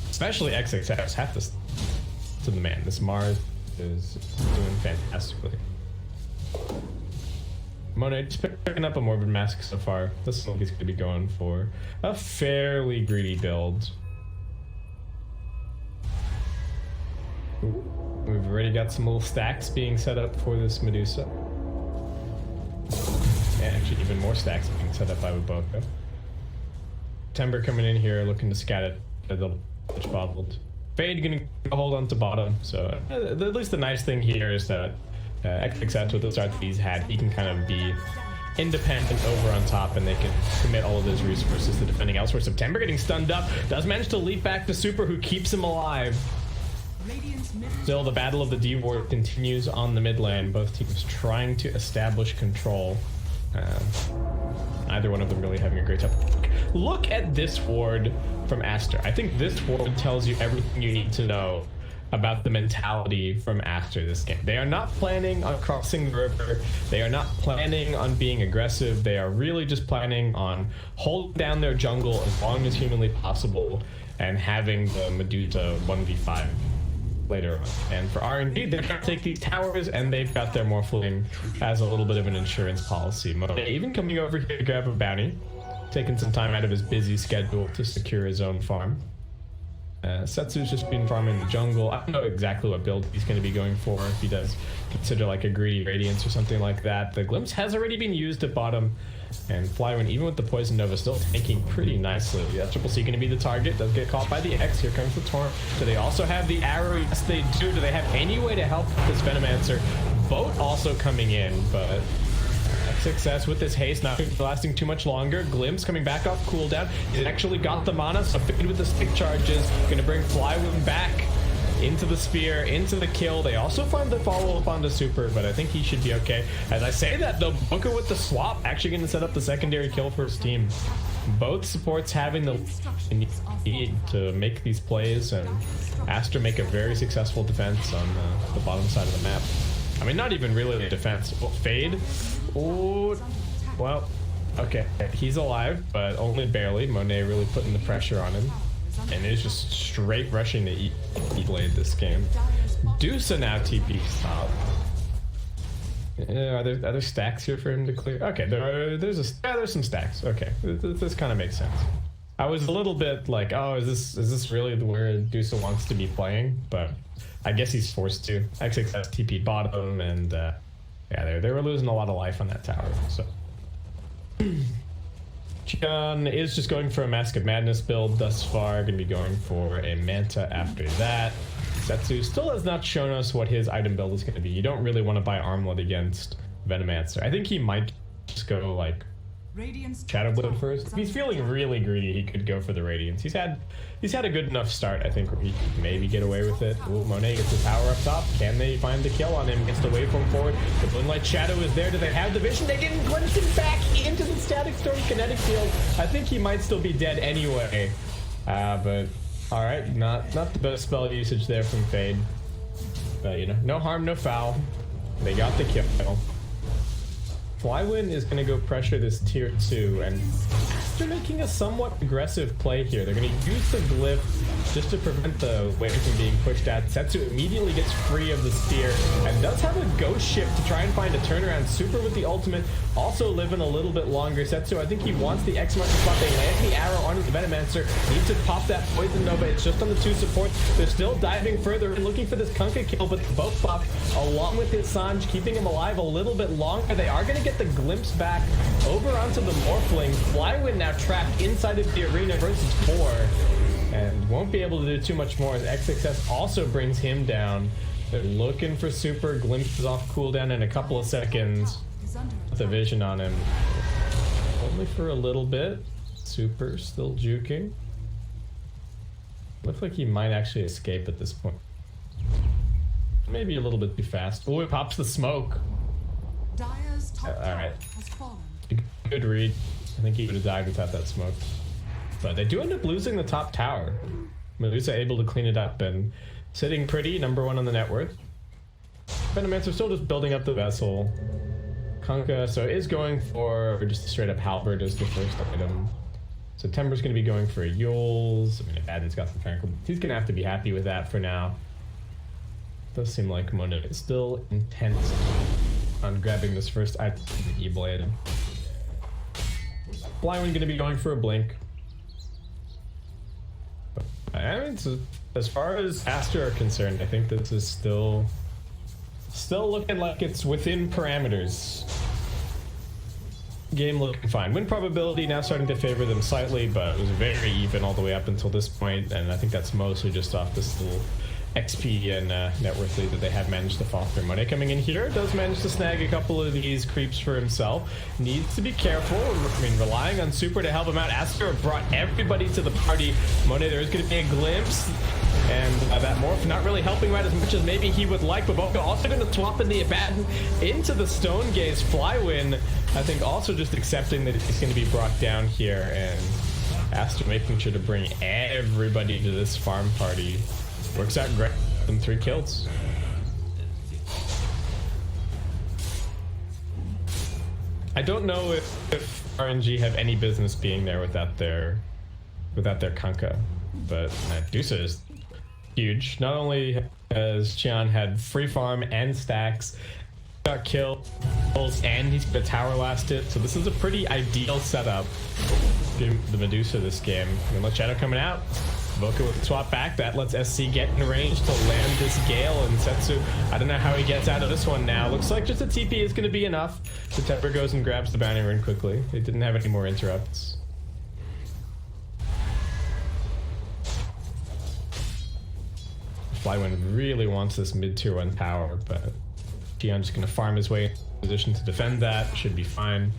Especially XXS. Have to the man. This Mars is doing fantastically. Monet just picking up a Morbid Mask so far. This looks like he's going to be going for a fairly greedy build. We've already got some little stacks being set up for this Medusa. And actually even more stacks being set up by Waboko. September coming in here looking to scat it a little bit bobbled. Fade gonna hold on to bottom, so at least the nice thing here is that XXS with the start that he's had, he can kind of be independent over on top, and they can commit all of those resources to defending elsewhere. September getting stunned up, does manage to leap back to Super, who keeps him alive. Still, the battle of the D ward continues on the mid lane. Both teams trying to establish control. Neither one of them really having a great time. Look at this ward from ASTER. I think this ward tells you everything you need to know about the mentality from ASTER this game. They are not planning on crossing the river. They are not planning on being aggressive. They are really just planning on holding down their jungle as long as humanly possible and having the Medusa 1v5 later on. And for RNG, they're going to take these towers, and they've got their Morphling as a little bit of an insurance policy. Monet even coming over here to grab a bounty, taking some time out of his busy schedule to secure his own farm. Setsu's just been farming the jungle. I don't know exactly what build he's going to be going for, if he does consider like a greedy Radiance or something like that. The Glimpse has already been used at bottom, and Flywind, even with the Poison Nova, still tanking pretty nicely. Yeah, Triple C going to be the target. Does get caught by the X. Here comes the Torrent. Do they also have the Arrow? Yes, they do. Do they have any way to help this Venomancer? Boat also coming in, but success with this haste not lasting too much longer. Glimpse coming back off cooldown. He's actually got the mana, so Fade with the stick charges. Gonna bring Flywind back into the spear, into the kill. They also find the follow up onto Super, but I think he should be okay. As I say that though, Booker with the swap actually gonna set up the secondary kill for his team. Both supports having the need to make these plays, and ASTER make a very successful defense on the bottom side of the map. I mean, not even really a defense. Oh, Fade. Oh, well, okay. He's alive, but only barely. Monet really putting the pressure on him, and is just straight rushing to E-Blade this game. Deuce now TP stop. Are there stacks here for him to clear? Okay, there's some stacks. Okay, this kind of makes sense. I was a little bit like, oh, is this really where Deuce wants to be playing? But I guess he's forced to. XX has TP bottom, and yeah, they were losing a lot of life on that tower. So Chion is just going for a Mask of Madness build thus far. Gonna be going for a Manta after that. Setsu still has not shown us what his item build is going to be. You don't really want to buy Armlet against Venomancer. I think he might just go like Shadow Blade first. If he's feeling really greedy, he could go for the Radiance. He's had a good enough start, I think, where he could maybe get away with it. Ooh, Monet gets the tower up top. Can they find the kill on him? Gets the waveform forward. The Moonlight Shadow is there. Do they have the vision? They didn't glimpse him back into the Static Storm kinetic field. I think he might still be dead anyway. But all right, not the best spell usage there from Fade. But you know, no harm, no foul. They got the kill. Flywind is going to go pressure this tier 2, and after making a somewhat aggressive play here, they're going to use the glyph just to prevent the wave from being pushed out. Setsu immediately gets free of the spear and does have a ghost shift to try and find a turnaround. Super with the ultimate, also living a little bit longer. Setsu, I think he wants the X mark spot. They land the arrow onto the Venomancer. Needs to pop that Poison Nova. It's just on the 2 supports. They're still diving further and looking for this Kunkka kill, but the both pop along with his Sanj, keeping him alive a little bit longer. They are going to get the glimpse back over onto the Morphling. Flywind now trapped inside of the arena versus 4, and won't be able to do too much more as XXS also brings him down. They're looking for Super. Glimpse is off cooldown in a couple of seconds with the vision on him. Only for a little bit. Super still juking. Looks like he might actually escape at this point. Maybe a little bit too fast. Oh, it pops the smoke. Dire's top All right. has fallen. Good read. I think he would have died without that smoke. But they do end up losing the top tower. Medusa able to clean it up and sitting pretty, #1 on the net worth. Venomancer still just building up the vessel. Kunkka, so is going for just a straight up halberd as the first item. September's going to be going for a Yules. I mean, if Adam's got some tranquil, he's going to have to be happy with that for now. Does seem like Monet is still intent on grabbing this first item from the E-Blade. Flywind going to be going for a blink. I mean, so as far as ASTER are concerned, I think this is still looking like it's within parameters. Game looking fine. Win probability now starting to favor them slightly, but it was very even all the way up until this point, and I think that's mostly just off this little XP and net worth lead that they have managed to fall through. Monet coming in here does manage to snag a couple of these creeps for himself. Needs to be careful. I mean, relying on Super to help him out. ASTER brought everybody to the party. Monet, there is going to be a glimpse. And that Morph not really helping him out as much as maybe he would like. But Boca also going to swap in the Abaddon into the Stone Gaze. Flywin, I think, also just accepting that he's going to be brought down here. And ASTER making sure to bring everybody to this farm party. Works out great. And 3 kills. I don't know if RNG have any business being there without their Kanka, but Dusa is huge. Not only has Qian had free farm and stacks, got kills, and he's got a tower lasted, so this is a pretty ideal setup. Give the Medusa this game. And let Shadow coming out. Boca with the swap back. That lets SC get in range to land this Gale, and Setsu, I don't know how he gets out of this one now. Looks like just a TP is going to be enough. The Temper goes and grabs the bounty rune quickly. They didn't have any more interrupts. Flywin really wants this mid-tier 1 tower, but Qian just going to farm his way in position to defend that. Should be fine.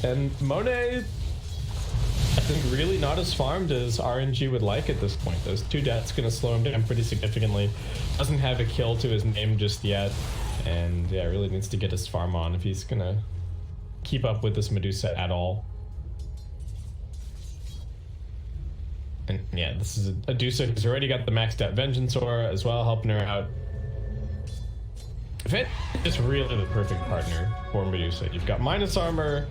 And Monet, I think, really not as farmed as RNG would like at this point. Those 2 deaths going to slow him down pretty significantly. Doesn't have a kill to his name just yet. And yeah, really needs to get his farm on if he's going to keep up with this Medusa at all. And yeah, this is a Dusa who's already got the maxed out Vengeance Aura as well, helping her out. Vent is really the perfect partner for Medusa. You've got minus armor,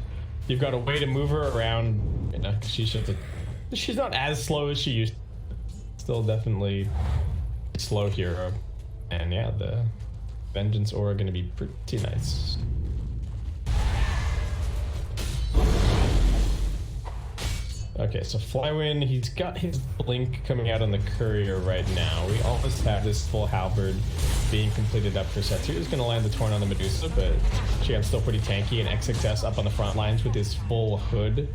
you've got a way to move her around. You know, she's not as slow as she used to. Still definitely a slow hero. And yeah, the Vengeance Aura gonna be pretty nice. Okay, so Flywin, he's got his blink coming out on the courier right now. We almost have this full halberd being completed up for Setsu. He's going to land the Torn on the Medusa, but Qian's still pretty tanky, and XXS up on the front lines with his full hood.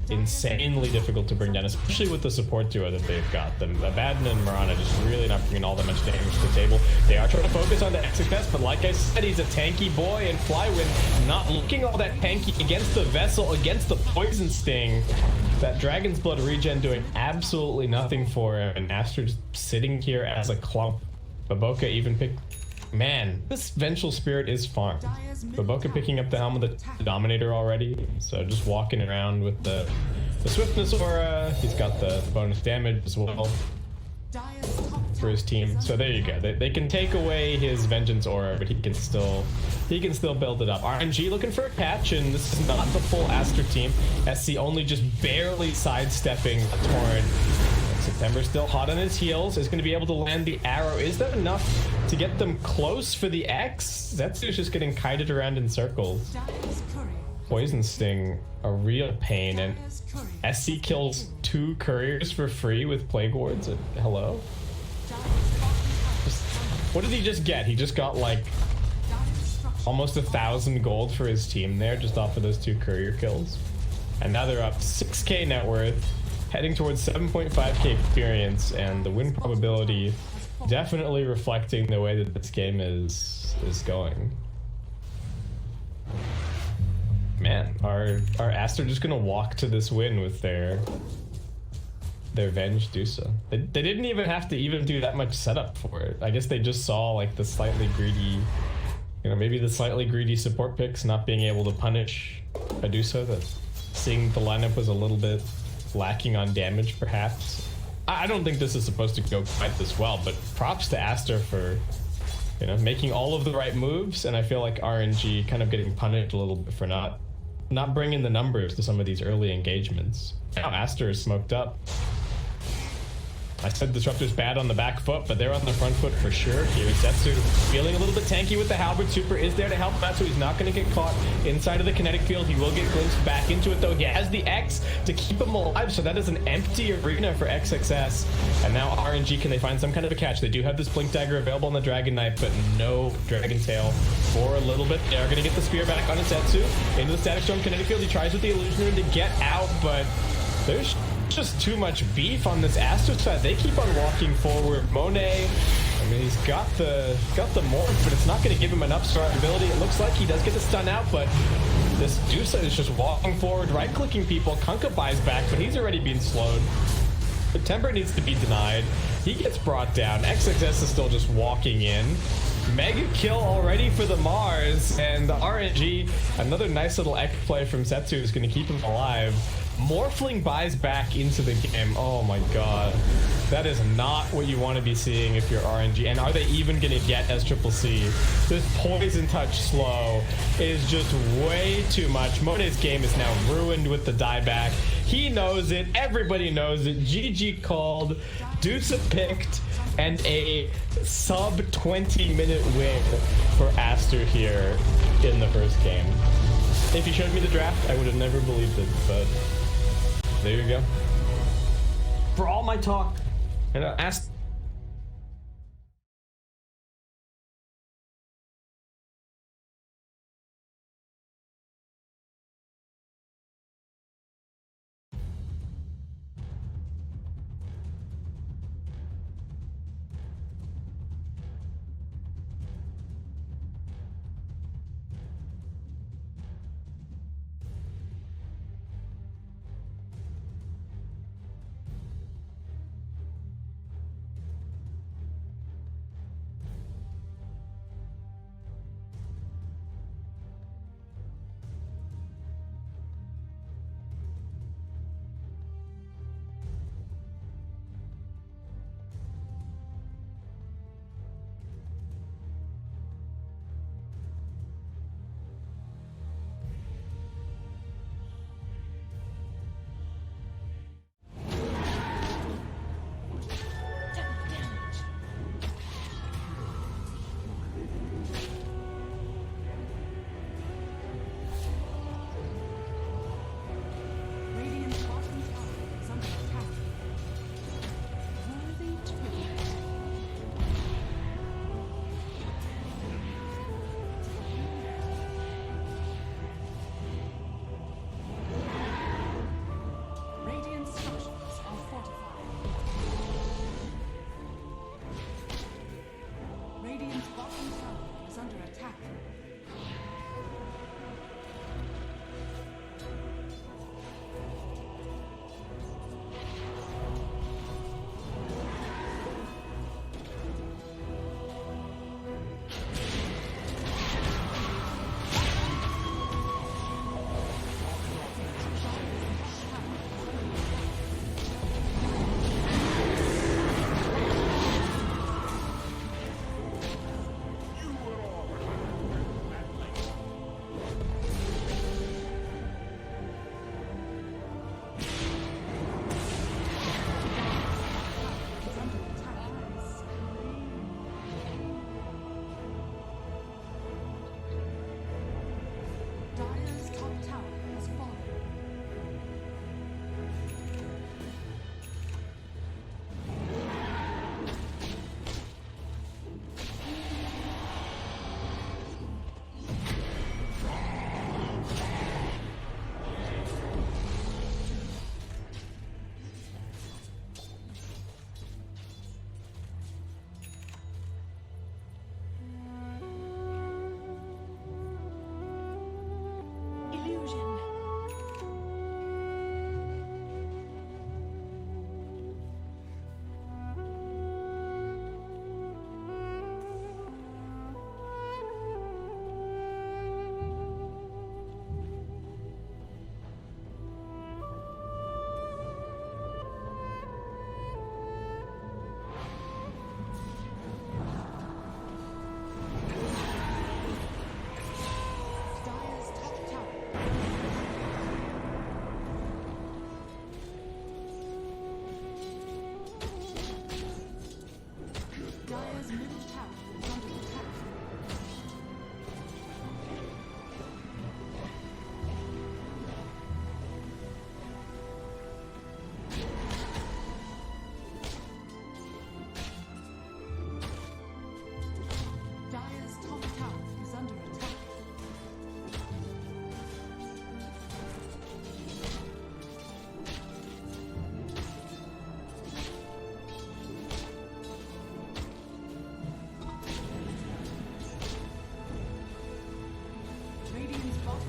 Insanely difficult to bring down, especially with the support duo that they've got. The Abaddon and Mirana just really not bringing all that much damage to the table. They are trying to focus on the XXS, but like I said, he's a tanky boy, and Flywin not looking all that tanky against the Vessel, against the Poison Sting. That Dragon's Blood regen doing absolutely nothing for him, and ASTER just sitting here as a clump. Baboka even picked... Man, this Vengeful Spirit is farmed. Baboka picking up the Helm of the Dominator already, so just walking around with the Swiftness Aura. He's got the bonus damage as well for his team. So there you go. They can take away his Vengeance Aura, but he can still build it up. RNG looking for a catch, and this is not the full ASTER team. SC only just barely sidestepping a Torrent. September still hot on his heels, is going to be able to land the arrow. Is that enough to get them close for the X? Zetsu's just getting kited around in circles. Poison Sting, a real pain, and SC kills 2 couriers for free with Plague Wards. Hello? What did he just get? He just got like almost 1,000 gold for his team there, just off of those 2 courier kills. And now they're up 6k net worth, heading towards 7.5k experience, and the win probability definitely reflecting the way that this game is going. Man, are ASTER just gonna walk to this win with their Venge Dusa? They didn't even have to even do that much setup for it. I guess they just saw like the slightly greedy, you know, maybe the slightly greedy support picks not being able to punish a Dusa, that seeing the lineup was a little bit lacking on damage perhaps. I don't think this is supposed to go quite this well, but props to ASTER for, you know, making all of the right moves, and I feel like RNG kind of getting punished a little bit for not bringing the numbers to some of these early engagements. Now ASTER is smoked up. I said Disruptor's bad on the back foot, but they're on the front foot for sure. Here, Setsu feeling a little bit tanky with the Halberd. Super is there to help him out, so he's not going to get caught inside of the kinetic field. He will get glimpsed back into it, though. He has the X to keep him alive, so that is an empty arena for XXS. And now RNG, can they find some kind of a catch? They do have this Blink Dagger available on the Dragon Knight, but no Dragon Tail for a little bit. They are going to get the Spear back on Setsu into the Static Storm kinetic field. He tries with the Illusion Rune to get out, but there's just too much beef on this Aster side. They keep on walking forward. Monet, I mean, he's got the morph, but it's not going to give him enough survivability. It looks like he does get the stun out, but this Dusa is just walking forward, right-clicking people. Kunkka buys back, but he's already been slowed. The Temper needs to be denied. He gets brought down. XXS is still just walking in. Mega kill already for the Mars, and the RNG, another nice little Ek play from Setsu is going to keep him alive. Morphling buys back into the game. Oh my god. That is not what you want to be seeing if you're RNG. And are they even going to get SCCC? This poison touch slow is just way too much. Monet's game is now ruined with the dieback. He knows it. Everybody knows it. GG called. Dusa picked. And a sub 20-minute win for Aster here in the first game. If you showed me the draft, I would have never believed it, but there you go. For all my talk, and asked.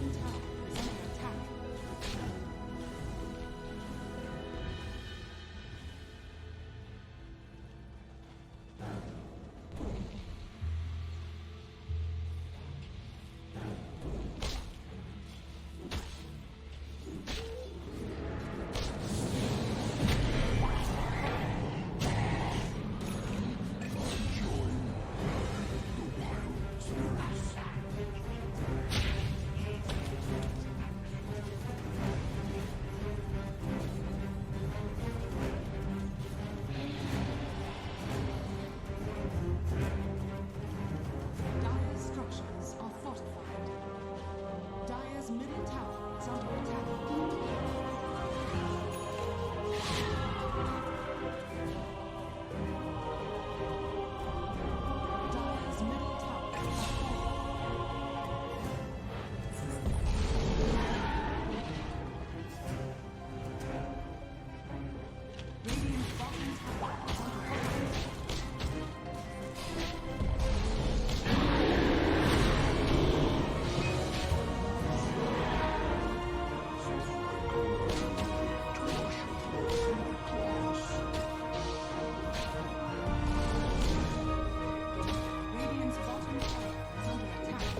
bottom tower is under attack. Dire's structures are fortified. Dire's middle tower is under attack. Dire's middle tower is falling. Radiant's bottom tower is under attack. To wash your blood from my claws. Radiant's bottom tower is under attack.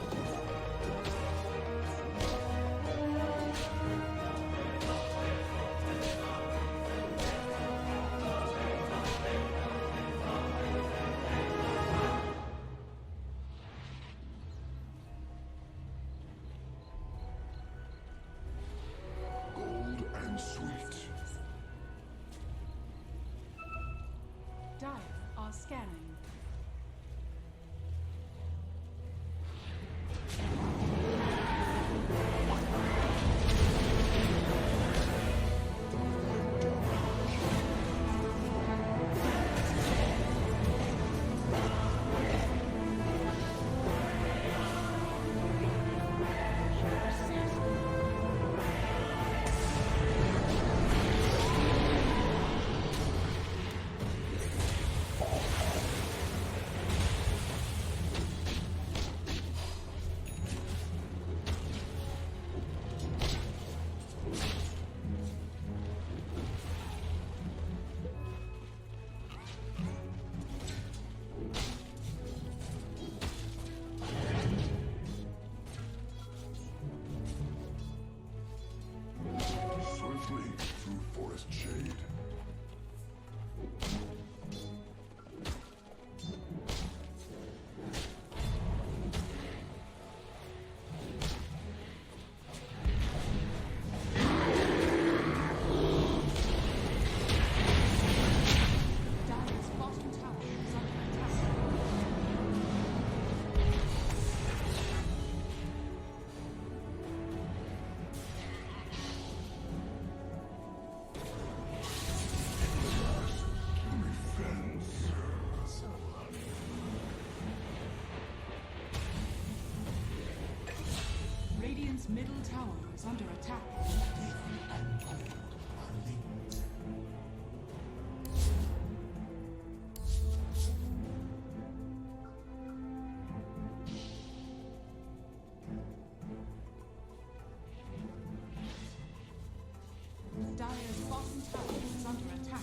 Gold and sweet. Dire are scanning. Swiftly through forest shade. Dire's bottom tower is under attack. Defense. Radiant's middle tower is under attack. Dire's bottom tower is under attack.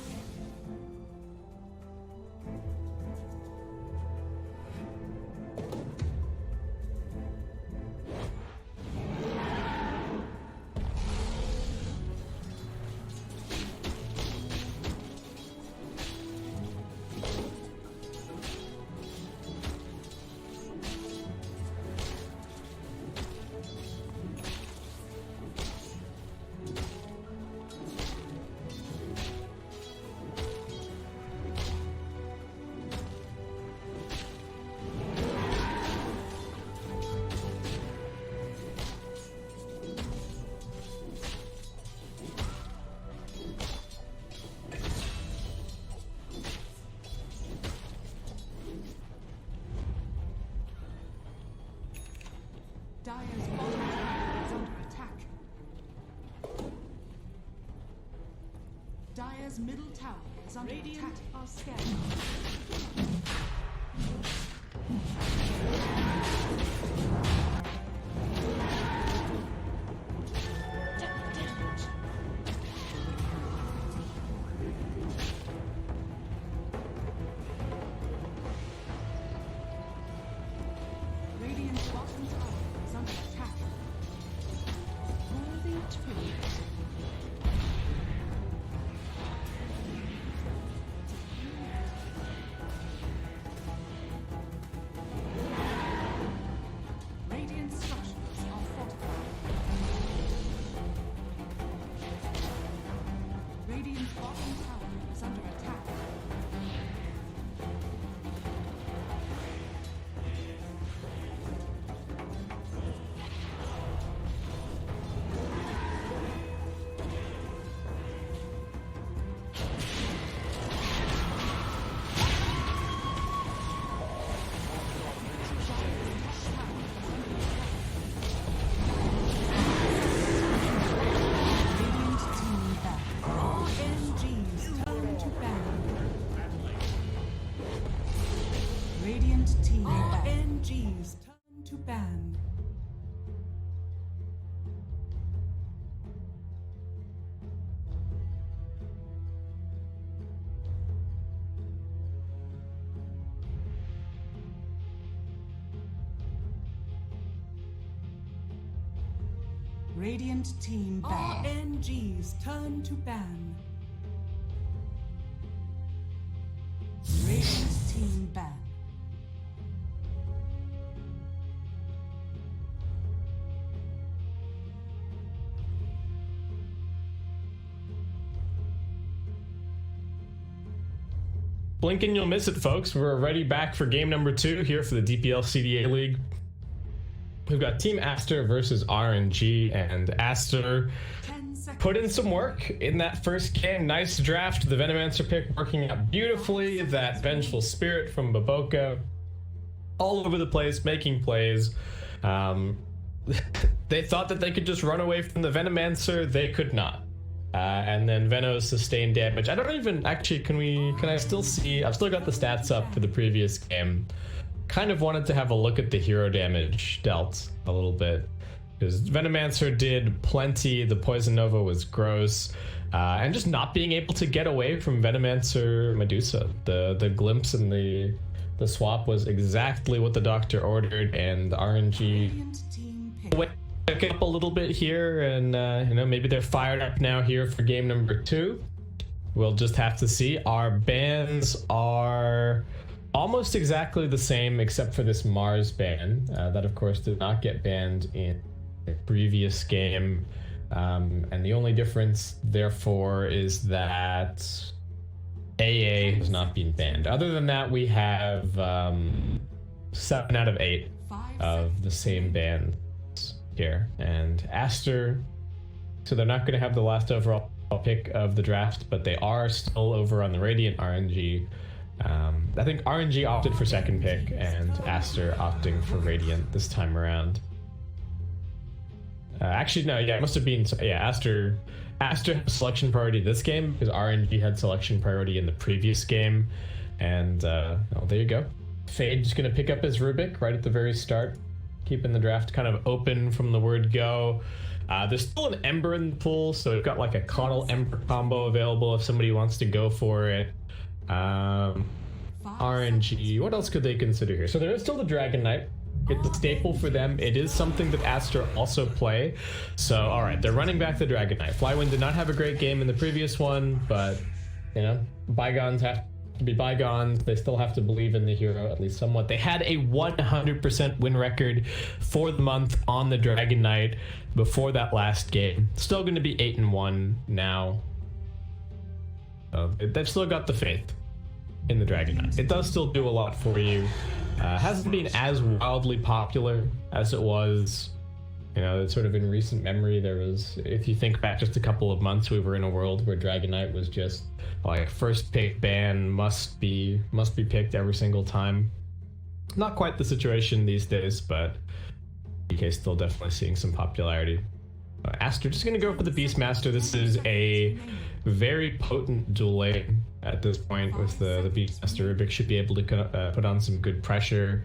Dire's bottom tower is under attack. Dire's middle tower is under attack. Are scanning. Radiant team ban. RNG's turn to ban. Radiant team ban. Blink and you'll miss it, folks. We're already back for game number 2 here for the DPL-CDA League. We've got Team ASTER versus RNG, and ASTER 10 seconds. put in some work in that first game. Nice draft. The Venomancer pick working out beautifully. That Vengeful Spirit from Baboko. All over the place, making plays. They thought that they could just run away from the Venomancer. They could not. And then Venos sustained damage. I don't even actually, can I still see? I've still got the stats up for the previous game. Kind of wanted to have a look at the hero damage dealt a little bit, because Venomancer did plenty. The Poison Nova was gross, and just not being able to get away from Venomancer Medusa. The glimpse and the swap was exactly what the doctor ordered, and RNG Radiant team pick. pick it up a little bit here, and you know, maybe they're fired up now here for game number 2. We'll just have to see. Our bans are almost exactly the same, except for this Mars ban that of course did not get banned in the previous game, and the only difference therefore is that AA has not been banned. Other than that, we have 7 out of 8 of the same ban here, and ASTER, so they're not going to have the last overall pick of the draft, but they are still over on the Radiant RNG. I think RNG opted for second pick and ASTER opting for Radiant this time around. Actually, no, yeah, it must have been, yeah, ASTER had selection priority this game because RNG had selection priority in the previous game, and oh, there you go. Fade just going to pick up his Rubik right at the very start, keeping the draft kind of open from the word go. There's still an Ember in the pool, so we've got like a Connell Ember combo available if somebody wants to go for it. RNG, what else could they consider here? So there is still the Dragon Knight. It's a staple for them. It is something that ASTER also play. So, all right, they're running back the Dragon Knight. Flywind did not have a great game in the previous one, but, you know, bygones have to be bygones. They still have to believe in the hero, at least somewhat. They had a 100% win record for the month on the Dragon Knight before that last game. Still going to be 8-1 now. They've still got the faith in the Dragon Knight. It does still do a lot for you. Hasn't been as wildly popular as it was, you know, sort of in recent memory. There was, if you think back just a couple of months, we were in a world where Dragon Knight was just like first pick ban, must be picked every single time. Not quite the situation these days, but DK still definitely seeing some popularity. ASTER just gonna go for the Beastmaster. This is a very potent dual lane at this point with the Beastmaster. Rubik should be able to put on some good pressure.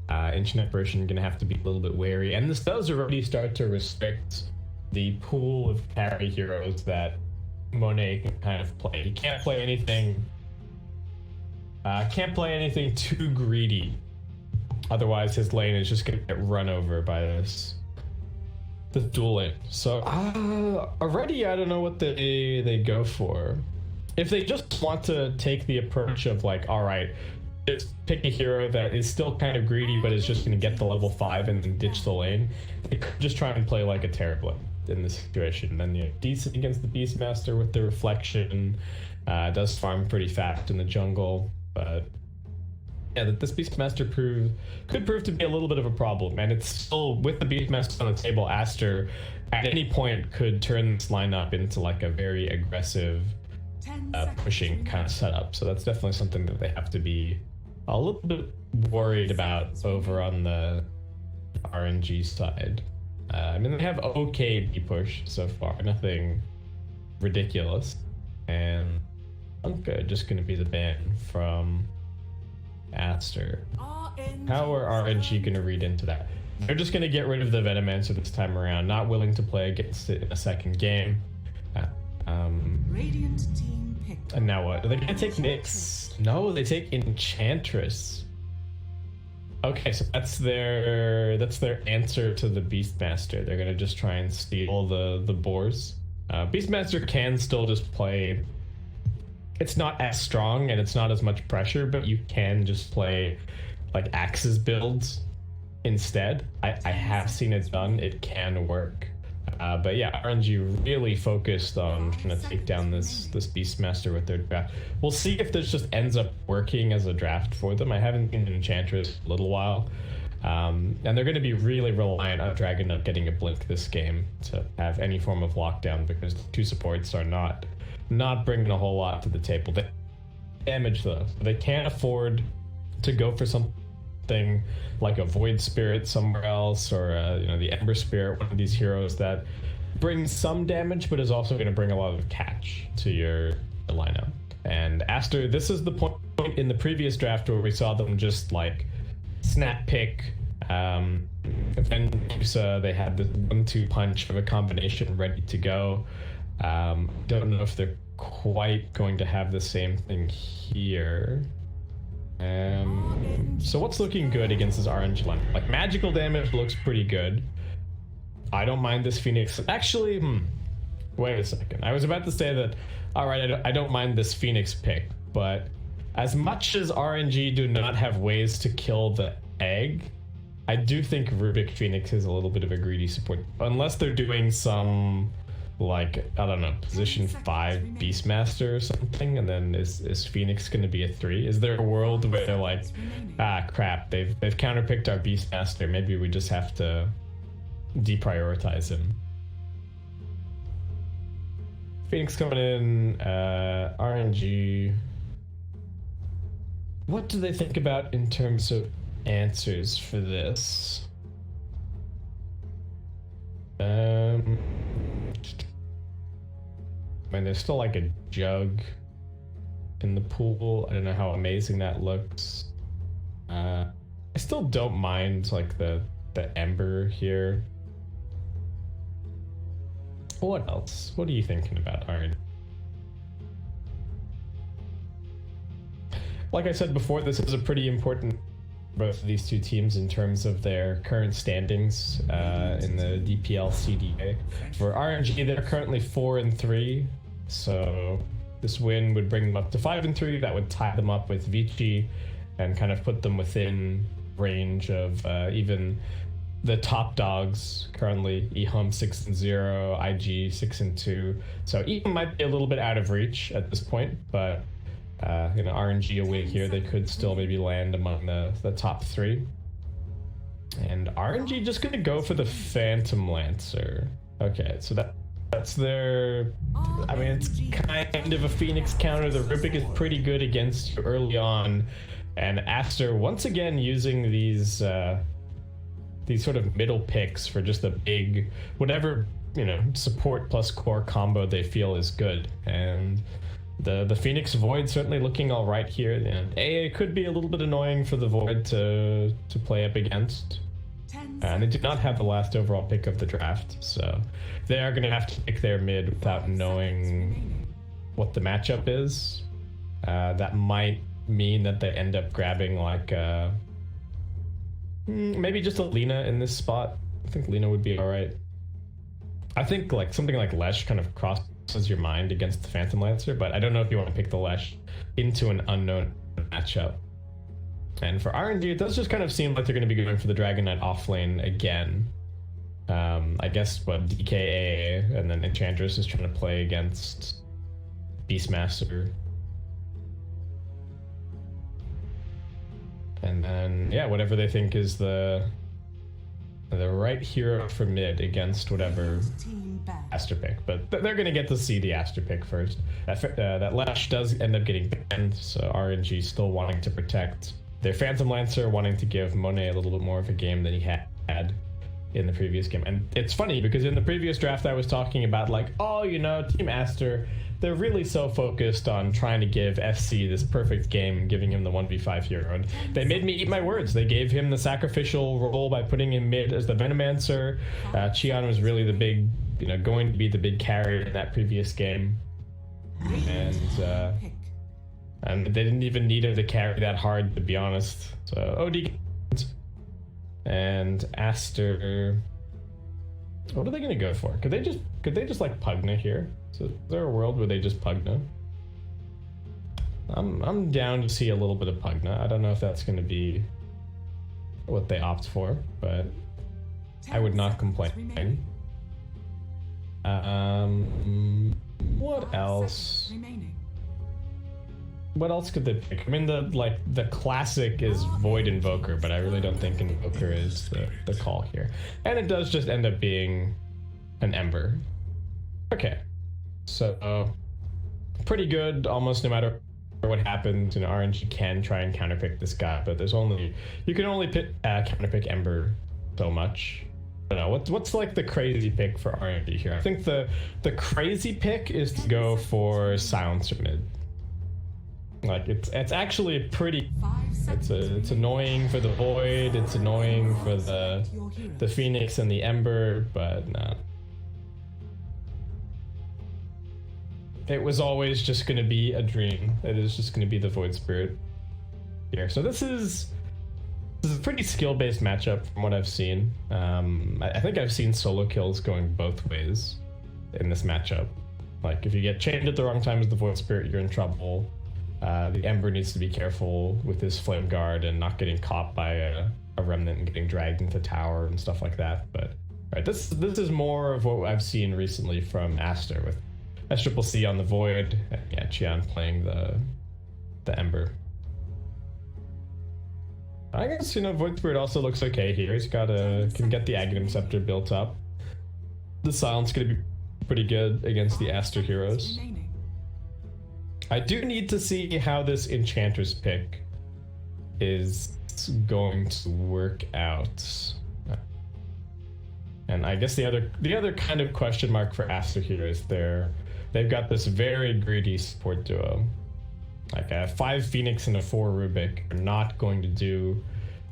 Internet version gonna have to be a little bit wary, and this does already start to restrict the pool of carry heroes that Monet can kind of play. He can't play anything. Can't play anything too greedy. Otherwise, his lane is just gonna get run over by this dual lane. So already I don't know what they go for. If they just want to take the approach of like, all right, just pick a hero that is still kind of greedy but is just going to get the level 5 and then ditch the lane, they could just try and play like a Terrorblade in this situation. Then you're decent against the Beastmaster with the reflection. Does farm pretty fast in the jungle, but yeah, that this Beastmaster could prove to be a little bit of a problem, and it's still, with the Beastmaster on the table, ASTER at any point could turn this lineup into like a very aggressive pushing kind of setup. So that's definitely something that they have to be a little bit worried about over on the RNG side. I mean, they have okay B push so far, nothing ridiculous, and Unka just going to be the ban from ASTER. How are RNG going to read into that? They're just going to get rid of the Venomancer this time around, not willing to play against it in a second game. Radiant team picked. And now what? Are they going to take Nyx? No, they take Enchantress. Okay, so that's their answer to the Beastmaster. They're gonna just try and steal the boars. Beastmaster can still just play. It's not as strong and it's not as much pressure, but you can just play like Axes builds instead. I have seen it done. It can work. But yeah, RNG really focused on trying to take down this Beastmaster with their draft. We'll see if this just ends up working as a draft for them. I haven't been in Enchantress in a little while. And they're going to be really reliant on Dragon Knight getting a blink this game to have any form of lockdown, because the two supports are not bringing a whole lot to the table. They damage though. They can't afford to go for something like a Void Spirit somewhere else, or the Ember Spirit, one of these heroes that brings some damage but is also going to bring a lot of catch to your lineup. And ASTER, this is the point in the previous draft where we saw them just like snap pick Ventusa. They had the 1-2 punch of a combination ready to go. Don't know if they're quite going to have the same thing here. So what's looking good against this RNG line? Like, magical damage looks pretty good. I don't mind this Phoenix. Actually, wait a second. I was about to say that, all right, I don't mind this Phoenix pick, but as much as RNG do not have ways to kill the egg, I do think Rubik Phoenix is a little bit of a greedy support. Unless they're doing some, like, I don't know, position 5 Beastmaster or something, and then is Phoenix going to be a 3? Is there a world where they're like, ah, crap, they've counterpicked our Beastmaster, maybe we just have to deprioritize him? Phoenix coming in, RNG. What do they think about in terms of answers for this? I mean, there's still like a jug in the pool. I don't know how amazing that looks. I still don't mind like the ember here. What else? What are you thinking about, Aaron? Like I said before, this is a pretty important both of these two teams in terms of their current standings in the DPL-CDA. For RNG, they're currently 4-3, so this win would bring them up to 5-3. That would tie them up with Vici and kind of put them within range of even the top dogs currently. EHUM 6-0, IG 6-2. So EHUM might be a little bit out of reach at this point, but RNG away here, they could still maybe land among the top 3. And RNG just gonna go for the Phantom Lancer. Okay, so that's their, I mean, it's kind of a Phoenix counter. The Rubik is pretty good against you early on, and ASTER once again using these sort of middle picks for just a big whatever support plus core combo they feel is good. And the Phoenix Void certainly looking all right here. And AA could be a little bit annoying for the Void to play up against. And they did not have the last overall pick of the draft, so they are going to have to pick their mid without knowing what the matchup is. That might mean that they end up grabbing like maybe just a Lina in this spot. I think Lina would be all right. I think like something like Lesh kind of crosses your mind against the Phantom Lancer, but I don't know if you want to pick the Lesh into an unknown matchup. And for RNG, it does just kind of seem like they're going to be going for the Dragon Knight offlane again. I guess what DKA and then Enchantress is trying to play against Beastmaster. And then yeah, whatever they think is the right hero for mid against whatever Aster pick, but they're going to get to see the Aster pick first. That Lash does end up getting banned, so RNG still wanting to protect their Phantom Lancer, wanting to give Monet a little bit more of a game than he had in the previous game. And it's funny because in the previous draft I was talking about like, oh, Team Aster, they're really so focused on trying to give FC this perfect game, giving him the 1v5 hero. And they made me eat my words. They gave him the sacrificial role by putting him mid as the Venomancer. Qian was really the big, going to be the big carry in that previous game. And they didn't even need him to carry that hard, to be honest. So OD And ASTER. What are they gonna go for? Could they just like Pugna here? So is there a world where they just Pugna? I'm down to see a little bit of Pugna. I don't know if that's gonna be what they opt for, but I would not complain. What else? What else could they pick? I mean, the classic is Void Invoker, but I really don't think Invoker is the call here. And it does just end up being an Ember. Okay, so pretty good almost no matter what happens. And RNG can try and counterpick this guy, but you can only counterpick Ember so much. I don't know, what's like the crazy pick for RNG here? I think the crazy pick is to go for Silencer mid. Like it's actually pretty. It's annoying for the Void. It's annoying for the Phoenix and the Ember, but no. It was always just going to be a dream. It is just going to be the Void Spirit here. So this is a pretty skill-based matchup from what I've seen. I think I've seen solo kills going both ways in this matchup. Like if you get chained at the wrong time as the Void Spirit, you're in trouble. The Ember needs to be careful with his Flame Guard and not getting caught by a Remnant and getting dragged into tower and stuff like that. But right, this is more of what I've seen recently from ASTER with SCCC on the Void, and yeah, Qian playing the Ember. I guess, Void Spirit also looks okay here. He's can get the Aghanim Scepter built up. The Silence gonna be pretty good against the ASTER heroes. I do need to see how this Enchantress pick is going to work out. And I guess the other kind of question mark for ASTER here is they've got this very greedy support duo. Like a 5 Phoenix and a 4 Rubik are not going to do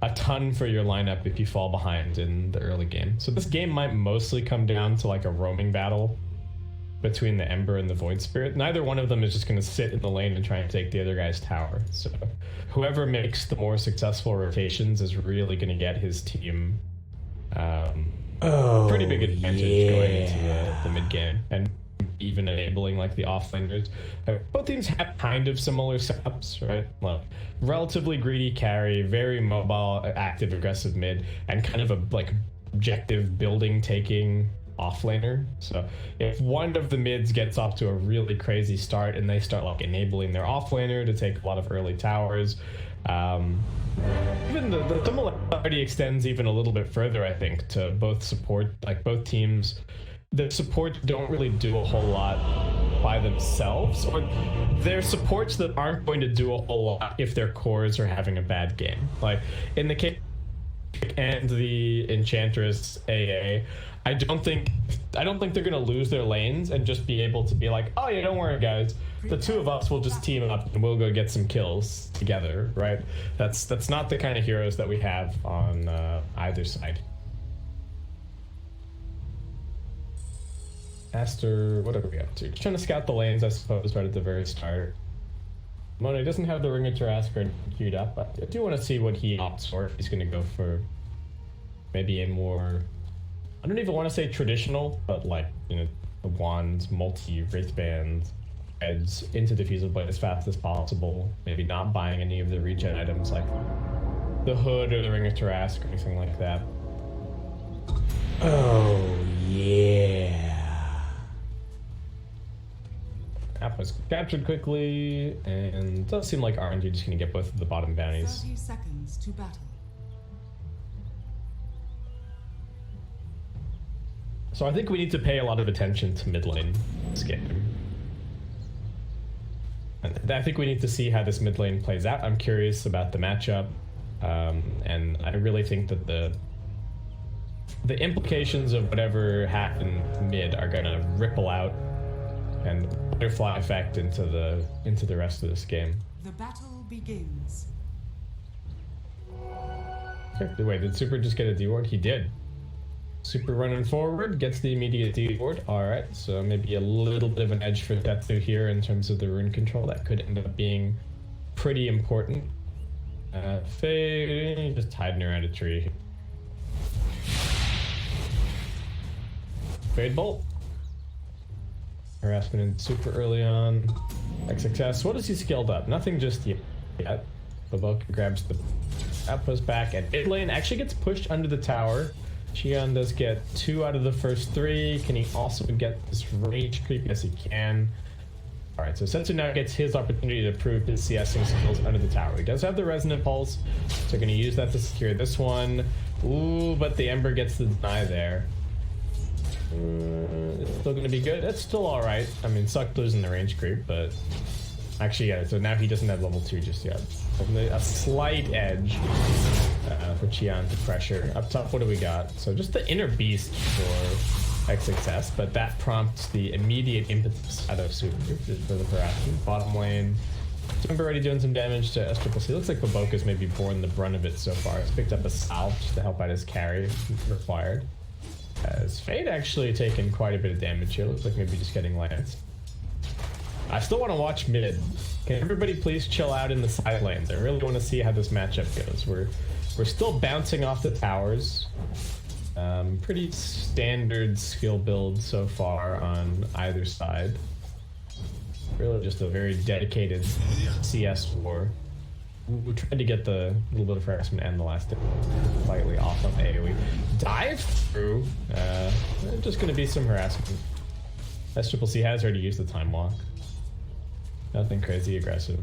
a ton for your lineup if you fall behind in the early game. So this game might mostly come down to like a roaming battle between the Ember and the Void Spirit. Neither one of them is just going to sit in the lane and try and take the other guy's tower. So whoever makes the more successful rotations is really going to get his team pretty big advantage going into the mid game, and even enabling like the offlaners. Both teams have kind of similar setups, right? Like relatively greedy carry, very mobile, active, aggressive mid, and kind of a like objective building taking offlaner. So if one of the mids gets off to a really crazy start and they start like enabling their offlaner to take a lot of early towers, even the similarity extends even a little bit further, I think, to both support, like both teams. The supports don't really do a whole lot by themselves, or they're supports that aren't going to do a whole lot if their cores are having a bad game. Like in the case and the Enchantress AA, I don't think they're gonna lose their lanes and just be able to be like, oh yeah, don't worry guys, the two of us will just team up and we'll go get some kills together, right? That's not the kind of heroes that we have on either side. ASTER, what are we up to? Just trying to scout the lanes, I suppose, right at the very start. Mona doesn't have the Ring of Tarrasque queued up, but I do want to see what he opts for. If he's going to go for maybe a more, I don't even want to say traditional, but like, the wands, multi-wraith bands, heads into Diffusal Blade as fast as possible. Maybe not buying any of the regen items like the Hood or the Ring of Tarrasque or anything like that. Oh, yeah. App was captured quickly, and it does seem like RNG just gonna get both of the bottom bounties. 30 seconds to battle. So I think we need to pay a lot of attention to mid lane this game. And I think we need to see how this mid lane plays out. I'm curious about the matchup, and I really think that the implications of whatever happened mid are gonna ripple out and butterfly effect into the rest of this game. The battle begins. Okay, wait, did Super just get a D ward? He did. Super running forward, gets the immediate D ward. Alright, so maybe a little bit of an edge for Tetsu here in terms of the rune control. That could end up being pretty important. Faye just hiding around a tree. Fade Bolt. Harassment in super early on. XXS. What is he skilled up? Nothing just yet. Bo3 grabs the outpost back, and mid lane actually gets pushed under the tower. Xian does get 2 out of the first 3. Can he also get this range creep? Yes, he can. Alright, so Setsu now gets his opportunity to prove his CSing skills under the tower. He does have the Resonant Pulse, so going to use that to secure this one. Ooh, but the Ember gets the deny there. It's still going to be good. It's still alright. I mean, sucked losing the range creep, but... Actually, yeah, so now he doesn't have level 2 just yet. A slight edge for Qian to pressure. Up top, what do we got? So just the inner beast for XXS, but that prompts the immediate impetus out of Super for the harassment. Bottom lane, Timber already doing some damage to SCCC. Looks like Bo3's maybe borne the brunt of it so far. He's picked up a salve just to help out his carry if required. As Fade actually taken quite a bit of damage here. Looks like maybe just getting lanced. I still want to watch mid. Can everybody please chill out in the side lanes? I really want to see how this matchup goes. We're still bouncing off the towers. Pretty standard skill build so far on either side. Really just a very dedicated CS war. We tried to get the little bit of harassment and the last hit slightly off of AoE. Dive through. Just going to be some harassment. SCCC has already used the time walk. Nothing crazy aggressive.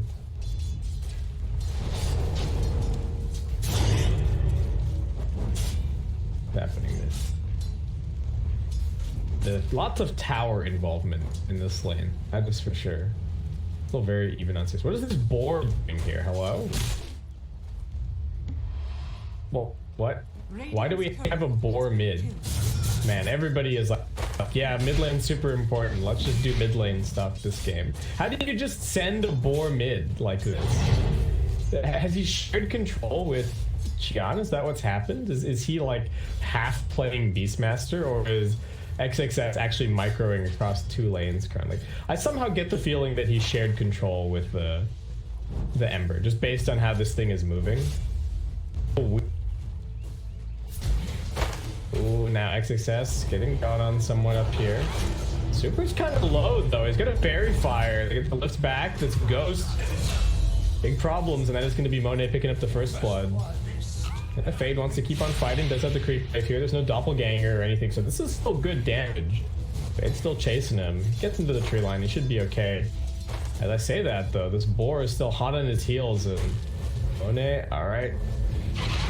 What's happening there? There's lots of tower involvement in this lane. That is for sure. Still very even on 6. What is this board doing here? Hello? Well, what? Why do we have a boar mid? Man, everybody is like, yeah, mid lane's super important. Let's just do mid lane stuff this game. How did you just send a boar mid like this? Has he shared control with Qian? Is that what's happened? Is he like half playing Beastmaster, or is XXX actually microing across 2 lanes currently? I somehow get the feeling that he shared control with the Ember, just based on how this thing is moving. Ooh, now XXS getting gone on somewhat up here. Super's kind of low though. He's got a Fairy Fire. They get the lifts back. This Ghost. Big problems, and that is going to be Monet picking up the first blood. And Fade wants to keep on fighting. Does have the creep right here. There's no doppelganger or anything, so this is still good damage. Fade's still chasing him. Gets into the tree line. He should be okay. As I say that though, this boar is still hot on his heels, and Monet, all right.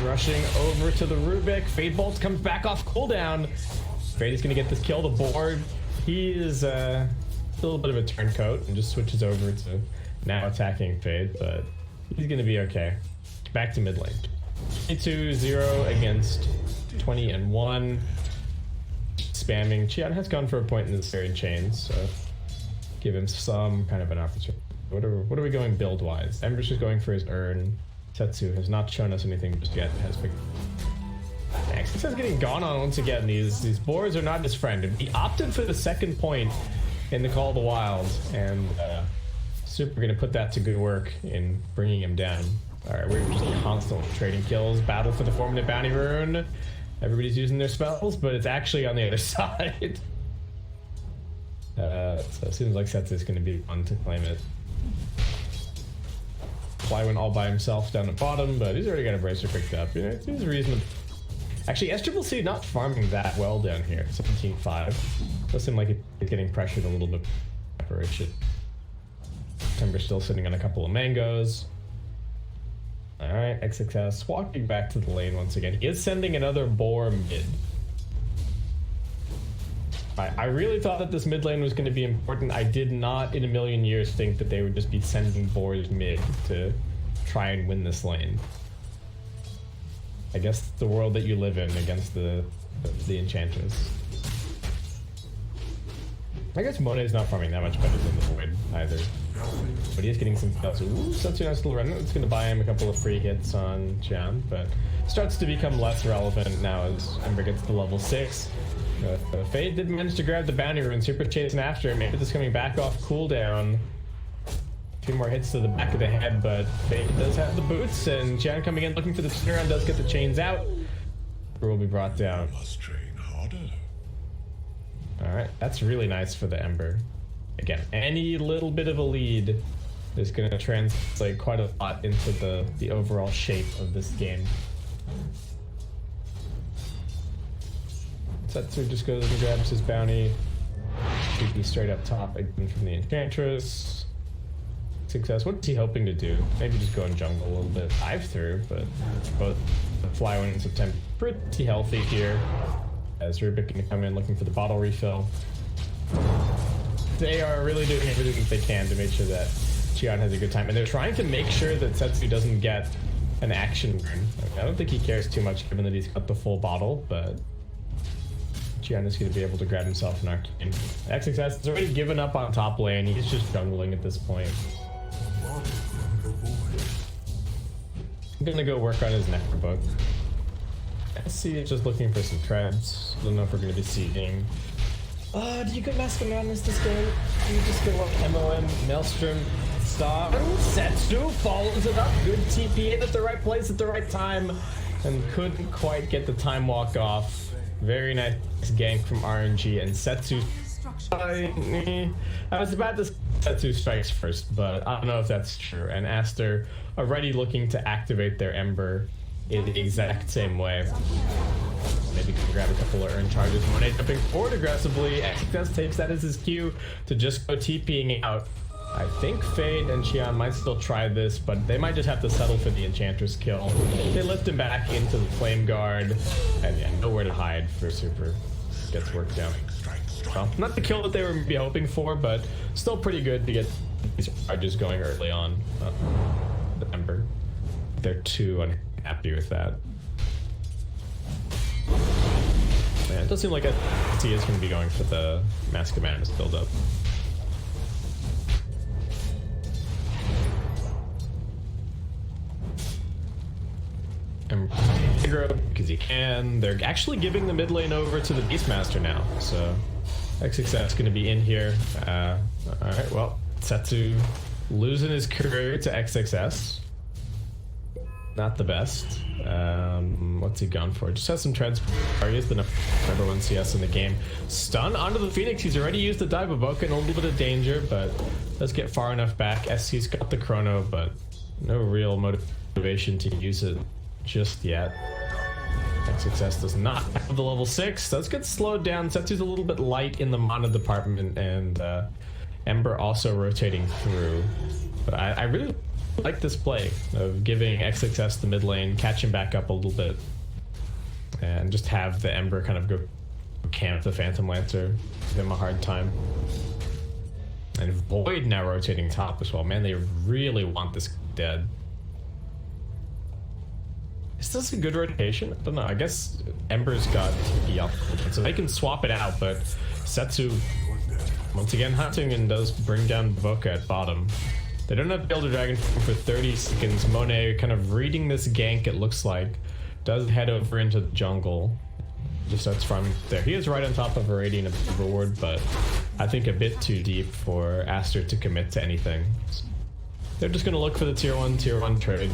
Rushing over to the Rubik. Fade Bolt comes back off cooldown. Fade is going to get this kill. The board, he is still a little bit of a turncoat and just switches over to now attacking Fade, but he's going to be okay. Back to mid lane. 22-0 against 20-1. Spamming. Qian has gone for a point in this very chain, so give him some kind of an opportunity. What are we going build wise? Ember's just going for his urn. Setsu has not shown us anything just yet. Has been XXS getting gone on once again. These boars are not his friend. He opted for the second point in the Call of the Wild, and Super gonna put that to good work in bringing him down. All right, we're just constantly trading kills. Battle for the 4-minute bounty rune. Everybody's using their spells, but it's actually on the other side. So it seems like Setsu is gonna be one to claim it. Fly went all by himself down the bottom, but he's already got a bracer picked up. You know, it seems reasonable. Actually, SCCC not farming that well down here. 17-5. Does seem like it's getting pressured a little bit. Preparation. Timber's still sitting on a couple of mangoes. All right, XXS walking back to the lane once again. He is sending another boar mid. I really thought that this mid lane was going to be important. I did not in a million years think that they would just be sending boars mid to try and win this lane. I guess the world that you live in against the Enchantress. I guess Monet's not farming that much better than the Void either. But he is getting some spells. Ooh, Setsu still running. It's going to buy him a couple of free hits on Qian, but starts to become less relevant now as Ember gets to level 6. Fade did manage to grab the bounty rune. Super chasing after him. Maybe this coming back off cooldown. A few more hits to the back of the head, but Fade does have the boots, and Qian coming in looking for the turnaround does get the chains out. Will be brought down. Must train harder. That's really nice for the Ember. Again, any little bit of a lead is going to translate quite a lot into the overall shape of this game. Setsu just goes and grabs his bounty. TP straight up top again from the Enchantress. Success. What's he hoping to do? Maybe just go in jungle a little bit. Dive through, but both Flywin and September pretty healthy here. As Rubik going to come in looking for the bottle refill. They are really doing everything that they can to make sure that Xian has a good time. And they're trying to make sure that Setsu doesn't get an action burn. I don't think he cares too much given that he's got the full bottle, but Xian is going to be able to grab himself an arcane. XXS has already given up on top lane. He's just jungling at this point. I'm going to go work on his Necro book. SC is just looking for some treads. Don't know if we're going to be seeing. Do you go Mask of Madness this game? Do you just go like MOM, Maelstrom, Star? Setsu follows it up. Good TP in at the right place at the right time. And couldn't quite get the time walk off. Very nice gank from RNG and Setsu. I was about to say Setsu strikes first, but I don't know if that's true. And ASTER already looking to activate their Ember in the exact same way. Maybe can grab a couple of earn charges. Monet jumping forward aggressively. XXS takes that as his cue to just go TPing out. I think Fade and Xian might still try this, but they might just have to settle for the Enchantress kill. They lift him back into the Flame Guard, and yeah, nowhere to hide for Super. Gets worked down. Well, not the kill that they were maybe hoping for, but still pretty good to get these charges going early on. The Ember. They're too unhappy with that. Yeah, it does seem like SC is going to be going for the Mask of Madness build-up. And because he can. They're actually giving the mid lane over to the Beastmaster now, so XXS is going to be in here. Alright, well, Setsu losing his career to XXS. Not the best. What's he gone for? Just has some treads. He is the number one CS in the game. Stun onto the Phoenix. He's already used the dive of Boca in a little bit of danger, but does get far enough back. SC's got the chrono, but no real motivation to use it just yet. XXS does not have the level 6. Does get slowed down. Setsu's a little bit light in the mana department, and Ember also rotating through. But I really like this play of giving XXS the mid lane, catch him back up a little bit, and just have the Ember kind of go camp the Phantom Lancer, give him a hard time. And Void now rotating top as well. Man, they really want this dead. Is this a good rotation? I don't know. I guess Ember's got TP up, so they can swap it out, but Setsu once again hunting and does bring down Boca at bottom. They don't have Elder Dragon for 30 seconds. Monet kind of reading this gank, it looks like. Does head over into the jungle. Just starts farming there. He is right on top of Viridian Overward, but I think a bit too deep for ASTER to commit to anything. They're just going to look for the tier 1 trade.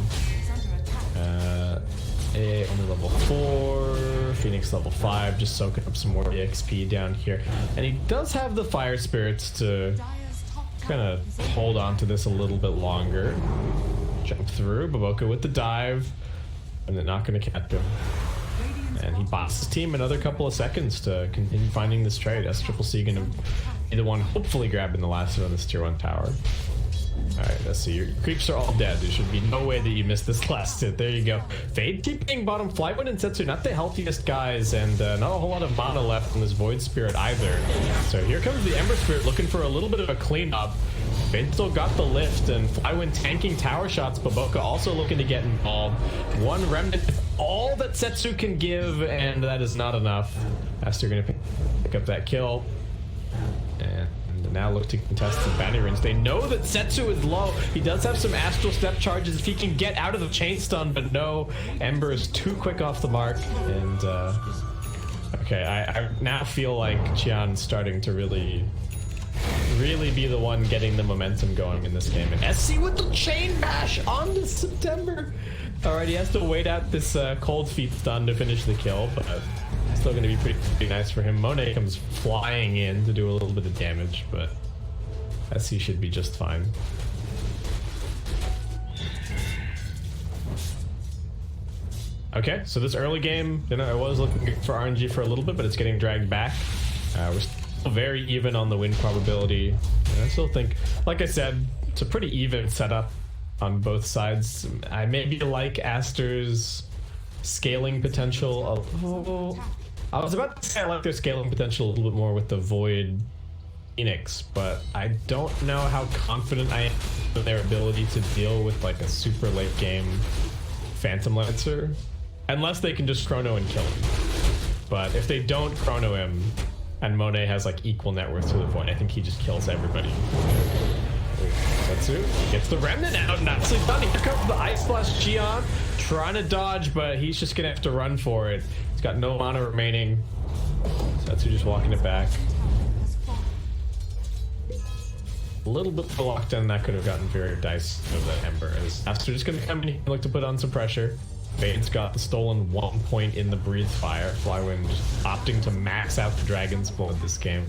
Only level 4, Phoenix level 5, just soaking up some more EXP down here. And he does have the Fire Spirits to kind of hold on to this a little bit longer. Jump through, Baboka with the dive, and they're not going to catch him. And he bots his team another couple of seconds to continue finding this trade. SCCC going to be the one hopefully grabbing the last one on this tier 1 tower. Alright, let's see. Your creeps are all dead. There should be no way that you missed this last hit. There you go. Fade keeping bottom. Flywin and Setsu, not the healthiest guys, and not a whole lot of mana left in this Void Spirit either. So here comes the Ember Spirit looking for a little bit of a cleanup. Fade still got the lift, and Flywin tanking tower shots. Baboka also looking to get involved. One remnant, all that Setsu can give, and that is not enough. ASTER gonna pick up that kill. And now look to contest the bounty range. They know that Setsu is low. He does have some astral step charges if he can get out of the chain stun, but no, Ember is too quick off the mark. And okay, I now feel like Xian's starting to really be the one getting the momentum going in this game. And SC with the chain bash on to September. Alright, he has to wait out this cold feet stun to finish the kill, but still going to be pretty nice for him. Monet comes flying in to do a little bit of damage, but SC should be just fine. Okay, so this early game, you know, I was looking for RNG for a little bit, but it's getting dragged back. We're still very even on the win probability. And I still think, like I said, it's a pretty even setup on both sides. I maybe like ASTER's scaling potential. I was about to say I like their scaling potential a little bit more with the Void Phoenix, but I don't know how confident I am in their ability to deal with like a super late game Phantom Lancer. Unless they can just chrono and kill him. But if they don't chrono him, and Monet has like equal net worth to the Void, I think he just kills everybody. Setsu gets the remnant out, nicely done. Here comes the Ice Splash Xion, trying to dodge, but he's just gonna have to run for it. He's got no mana remaining. Setsu just walking it back. A little bit of lockdown that could have gotten very dicey of that Ember. As ASTER just gonna come in and look to put on some pressure. Fade's got the stolen 1 point in the Breathe Fire. Flywind just opting to max out the Dragon's Blood this game.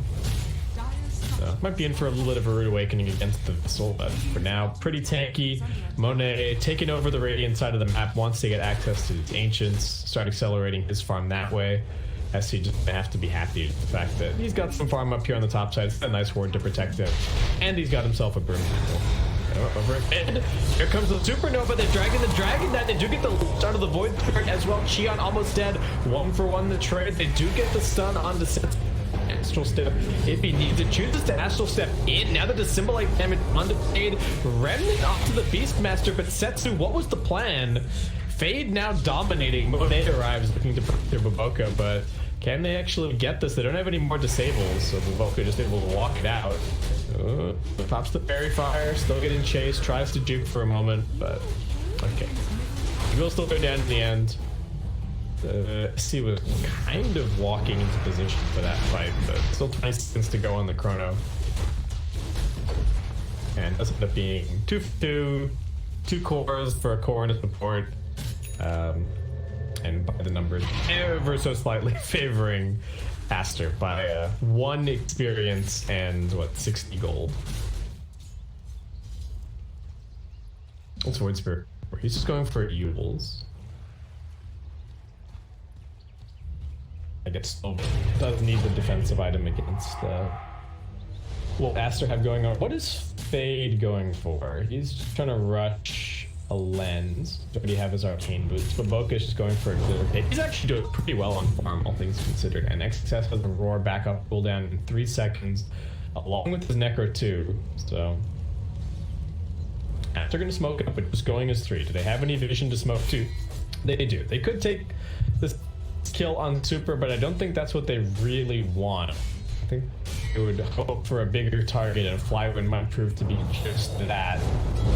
So might be in for a little bit of a rude awakening against the Vessel, but for now, pretty tanky. Monet taking over the Radiant side of the map, wants to get access to its Ancients, start accelerating his farm that way. SC just gonna have to be happy with the fact that he's got some farm up here on the top side. It's a nice ward to protect him, and he's got himself a Broom People. Over ahead. Here comes the Supernova. They're dragging the Dragon Knight. They do get the start of the Void Spirit as well. Xion almost dead. 1 for 1 the trade. They do get the stun on the Astral Step if he needs it. Chooses to Astral Step in. Now that the Symbolite damage on the Fade. Remnant off to the Beastmaster, but Setsu, what was the plan? Fade now dominating. Monet arrives looking to protect their Baboka, but can they actually get this? They don't have any more disables, so Baboka just able to walk it out. Pops the Fairy Fire, still getting chased, tries to juke for a moment, but okay. He will still go down in the end. SC was kind of walking into position for that fight, but still 20 seconds to go on the chrono. And does end up being 2 for 2, 2 cores for a core and a support. And by the numbers ever so slightly favoring ASTER by 1 experience and what, 60 gold. What's Void Spirit? He's just going for Yules. I guess still does need the defensive item against what ASTER have going on. What is Fade going for? He's just trying to rush a lens. Does already have his arcane boots, but Boka's just going for a clear pick. He's actually doing pretty well on farm, all things considered, and XXS has a roar backup cooldown in 3 seconds, along with his Necro too. So after gonna smoke up, but just going as 3. Do they have any vision to smoke 2? They do. They could take this kill on Super, but I don't think that's what they really want. I think they would hope for a bigger target, and Flywind might prove to be just that.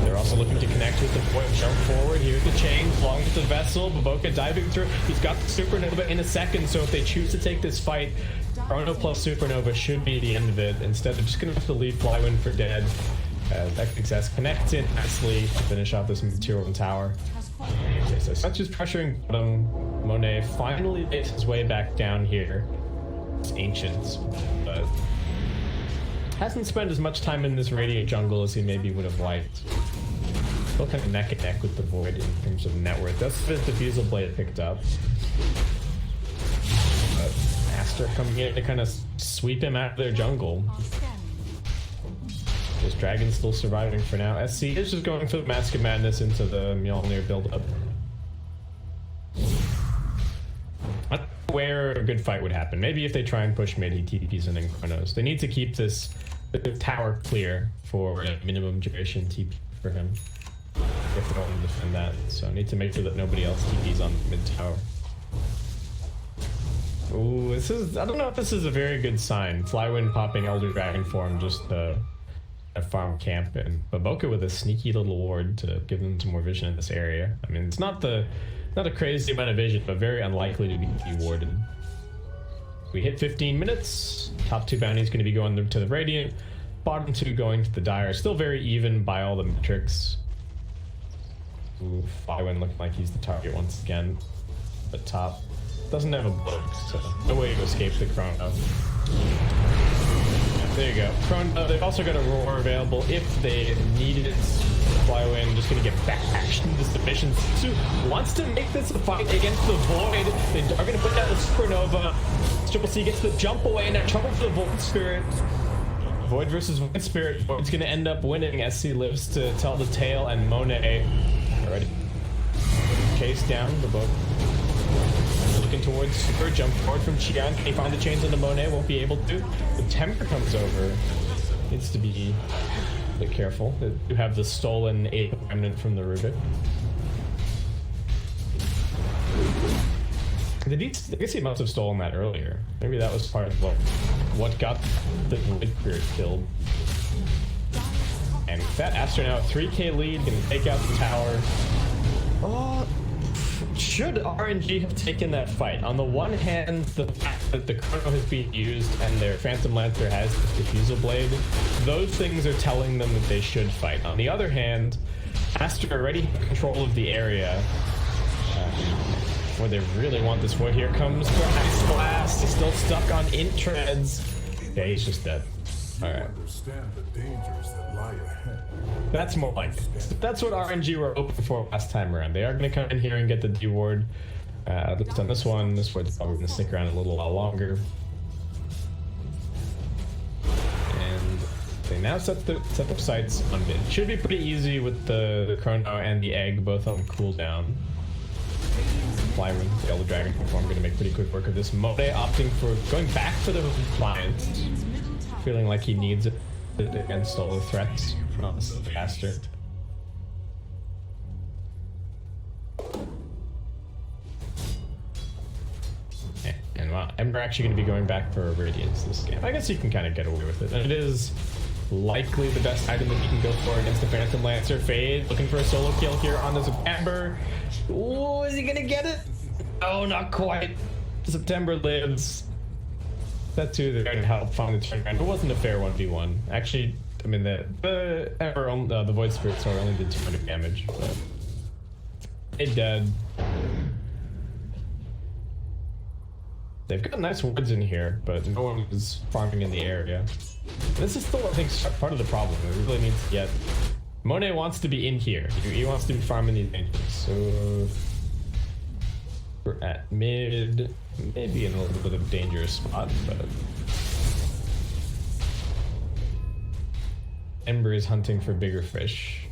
They're also looking to connect with the point, jump forward. Here's the chain, along with the Vessel. Baboka diving through. He's got the Supernova in a second, so if they choose to take this fight, Chrono plus Supernova should be the end of it. Instead, they're just going to have to leave Flywind for dead. XXS connects in nicely to finish off this Material and Tower. Okay, so such is pressuring bottom. Monet finally makes his way back down here. Ancients, but hasn't spent as much time in this Radiant jungle as he maybe would have liked. Still kind of neck and neck with the Void in terms of net worth. That's the Diffusal Blade picked up. But ASTER coming in to kind of sweep him out of their jungle. This Dragon's still surviving for now. SC is just going for the Mask of Madness into the Mjolnir build-up. Where a good fight would happen. Maybe if they try and push mid, he TPs in Chronos. They need to keep this tower clear for a minimum duration TP for him if they want to defend that. So I need to make sure that nobody else TPs on mid tower. Ooh, this is, I don't know if this is a very good sign. Flywind popping Elder Dragon form just to farm camp, and Baboka with a sneaky little ward to give them some more vision in this area. I mean, it's not a crazy amount of vision, but very unlikely to be warded. We hit 15 minutes. Top 2 bounties going to be going to the Radiant. Bottom 2 going to the Dire. Still very even by all the metrics. Ooh, Flywind looking like he's the target once again. The top. doesn't have a boat, so no way to escape the Chrono. There you go. Chrono, they've also got a roar available if they needed it. Flywin just gonna get bashed into submission. Setsu wants to make this a fight against the Void. They are gonna put down the Supernova. Triple C gets the jump away, now trouble for the Void Spirit. Void versus Void Spirit. Void's gonna end up winning as he lives to tell the tale, and Monet already chased down the boat. Looking towards super jump forward from Qian. Can he find the chains into Monet? Won't be able to. The Temper comes over. Needs to be a bit careful. They do have the stolen 8 remnant from the Rubik. I guess he must have stolen that earlier. Maybe that was part of what got the Void Spirit killed. And with that, Aster now a 3k lead, gonna take out the tower. Oh, should RNG have taken that fight? On the one hand, the fact that the Chrono has been used and their Phantom Lancer has the Diffusal Blade, those things are telling them that they should fight. On the other hand, Aster already has control of the area. Where they really want this one. Here comes the Ice Blast. He's still stuck on int treads. Yeah, he's just dead. Alright. Understand the dangers that lie ahead. That's more like it. That's what RNG were hoping for last time around. They are going to come in here and get the D ward. At least on this one. This ward's probably going to stick around a little while longer. And they now set up sights on mid. Should be pretty easy with the Chrono and the Egg both on cooldown. Flywin, the Elder Dragon form, going to make pretty quick work of this. Monet opting for going back for the Compliance, feeling like he needs it against all the threats. Not the Aster. And wow, Ember actually going to be going back for Radiance this game. I guess you can kind of get away with it. And it is likely the best item that you can go for against the Phantom Lancer. Fade looking for a solo kill here on the September. Ooh, is he gonna get it? Oh, not quite. September lives. That too, they're gonna help find the turnaround. It wasn't a fair 1v1. Actually, I mean, the Void Spirit Sword only did 200 damage, but it dead. They've got nice wards in here, but no one is farming in the area. This is still, I think, part of the problem. It really needs to get... Monet wants to be in here. He wants to be farming these angels. So we're at mid, maybe in a little bit of a dangerous spot, but Ember is hunting for bigger fish.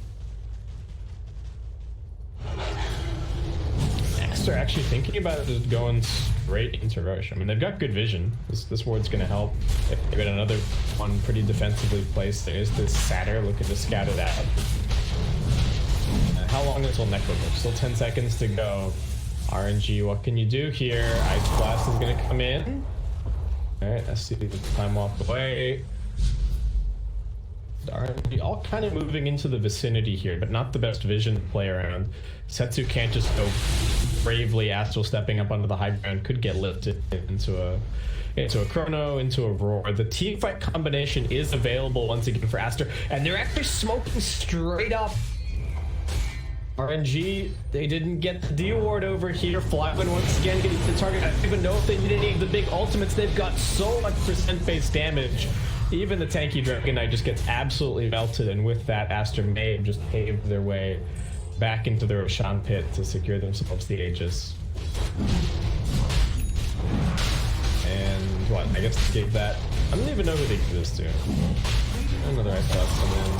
Aster actually thinking about just going straight into Roche. I mean, they've got good vision. This ward's gonna help. They've got another one pretty defensively placed. There's this Satyr looking to scout it out. How long until Necro Book? Still 10 seconds to go. RNG, what can you do here? Ice Blast is gonna come in. Alright, let's see the time walk away. RNG all kind of moving into the vicinity here, but not the best vision to play around. Setsu can't just go bravely astral stepping up onto the high ground. Could get lifted into a Chrono, into a Roar. The team fight combination is available once again for Aster, and they're actually smoking straight up. RNG, they didn't get the D ward over here. Flywin once again getting the target. I don't even know if they need any of the big ultimates. They've got so much percent-based damage. Even the tanky Dragon Knight just gets absolutely melted, and with that, Aster may have just paved their way back into the Roshan pit to secure themselves the Aegis. And what? I guess to give that. I don't even know who they give this to. Another Ice Blast come in.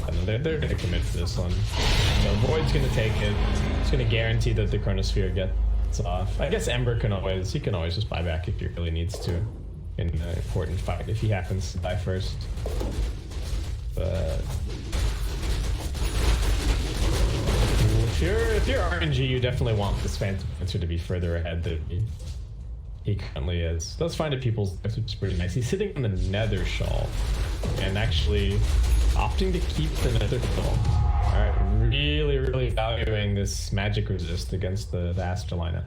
I don't know, they're gonna commit to this one. So Void's gonna take it. It's gonna guarantee that the Chronosphere gets off. I guess Ember can always just buy back if he really needs to in an important fight if he happens to die first. But if you're RNG, you definitely want this Phantom Lancer to be further ahead than he currently is. Does find a people's life, which is pretty nice. He's sitting in the Nether Shawl and actually opting to keep the Nether Shawl. Alright, really valuing this magic resist against the Aster lineup.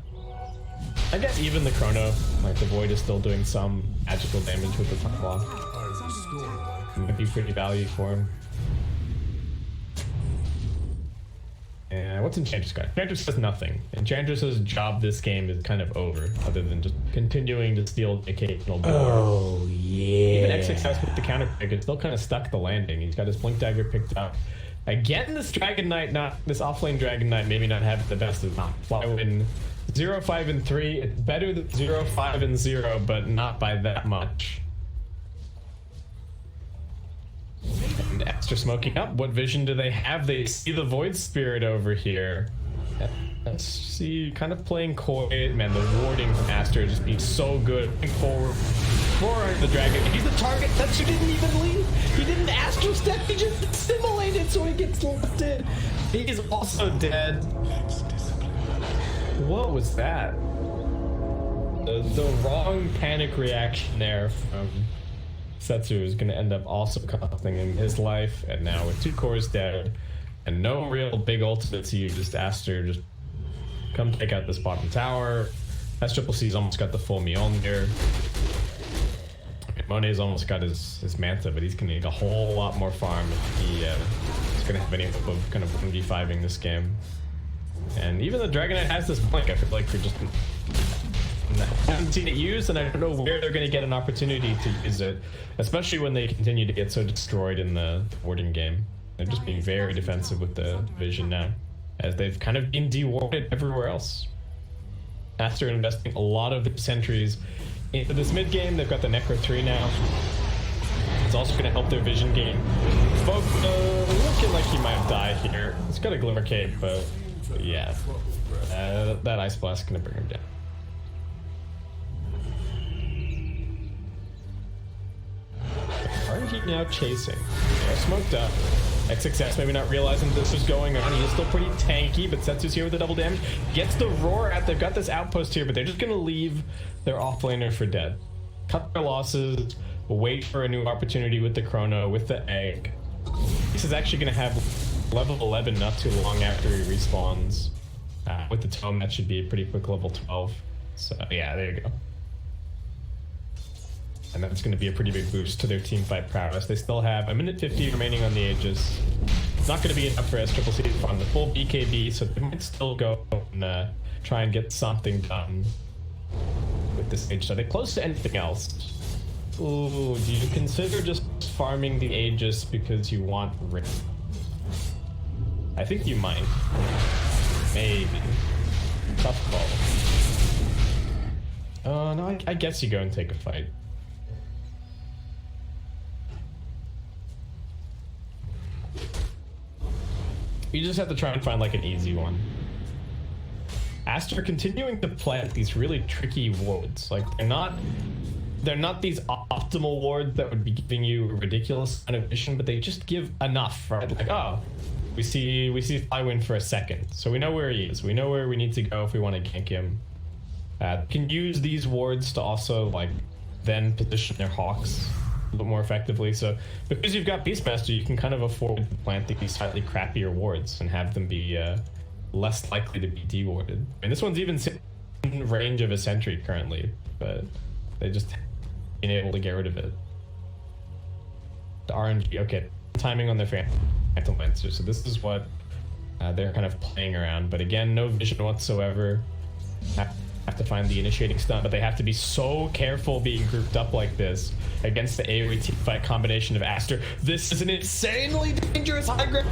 I guess even the Chrono, like the Void, is still doing some magical damage with the top block. Might be pretty value for him. And what's Enchantress got? Enchantress has nothing. Enchantress's job this game is kind of over, other than just continuing to steal the occasional board. Oh, yeah. Even X success with the counter pick is still kind of stuck the landing. He's got his Blink Dagger picked up. Again, this Dragon Knight, this offlane Dragon Knight, maybe not have the best of not. Flywin 0, 5, and 3. It's better than 0, 5, and 0, but not by that much. And Aster smoking up. What vision do they have? They see the Void Spirit over here. Let's see, kind of playing coy. Man, the warding from Aster just being so good. Forward for the dragon. He's the target. Tetsu didn't even leave. He didn't Astro step. He just assimilated, so he gets left in. He is also dead. What was that? The wrong panic reaction there from Setsu is going to end up also costing him his life, and now with 2 cores dead and no real big ultimates used, Aster just come take out this bottom tower. SCCC's almost got the full Mjolnir. Monet's almost got his Manta, but he's going to need a whole lot more farm if he is going to have any hope of kind of 1v5ing this game. And even the Dragon Knight has this blink. I feel like we're just haven't seen it used, and I don't know where they're going to get an opportunity to use it, especially when they continue to get so destroyed in the warding game. They're just being very defensive with the vision now, as they've kind of been dewarded everywhere else. Aster investing a lot of the sentries into this mid game. They've got the Necro 3 now. It's also going to help their vision game. Folk looking like he might die here. He's got a Glimmer Cape, but yeah, that Ice Blast is going to bring him down. RNG now chasing. They're smoked up. XXS maybe not realizing this was going on. He is still pretty tanky, but Setsu's here with the double damage. Gets the roar out. They've got this outpost here, but they're just going to leave their offlaner for dead. Cut their losses. Wait for a new opportunity with the Chrono, with the egg. This is actually going to have level 11 not too long after he respawns. With the tome, that should be a pretty quick level 12. So yeah, there you go. And that's going to be a pretty big boost to their teamfight prowess. They still have 1 minute 50 remaining on the Aegis. It's not going to be enough for SCCC to fund the full BKB, so they might still go and try and get something done with this Aegis. Are they close to anything else? Ooh, do you consider just farming the Aegis because you want Ring? I think you might. Maybe. Tough call. No, I guess you go and take a fight. You just have to try and find like an easy one. Aster continuing to plant these really tricky wards. Like they're not these optimal wards that would be giving you a ridiculous amount of vision, but they just give enough, right? Like, oh, we see Flywin for a second, so we know where he is. We know where we need to go if we want to gank him. Can use these wards to also like then position their Hawks a little more effectively. So because you've got Beastmaster, you can kind of afford to plant these slightly crappier wards and have them be less likely to be dewarded. And this one's even in range of a sentry currently, but they just been able to get rid of it. The RNG, okay, timing on their Phantom Lancer, so this is what they're kind of playing around. But again, no vision whatsoever. Have to find the initiating stun, but they have to be so careful being grouped up like this against the AoE team fight combination of Aster. This is an insanely dangerous high ground.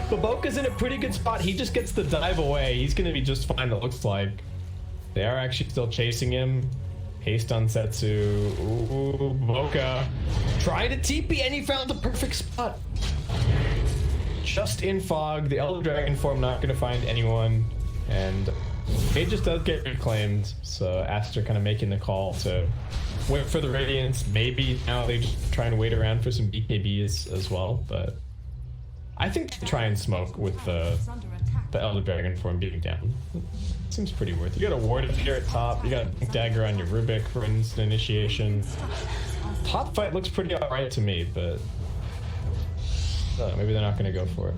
Baboka's in a pretty good spot. He just gets the dive away. He's going to be just fine, it looks like. They are actually still chasing him. Haste on Setsu. Ooh, Baboka trying to TP, and he found the perfect spot. Just in fog. The Elder Dragon form not going to find anyone, and it just does get reclaimed, so Aster kind of making the call to wait for the Radiance. Maybe now they just try and wait around for some BKBs as well, but I think they try and smoke with the Elder Dragon form being down. Seems pretty worth it. You got a ward here at top, you got a dagger on your Rubik for instant initiation. Top fight looks pretty alright to me, but maybe they're not going to go for it.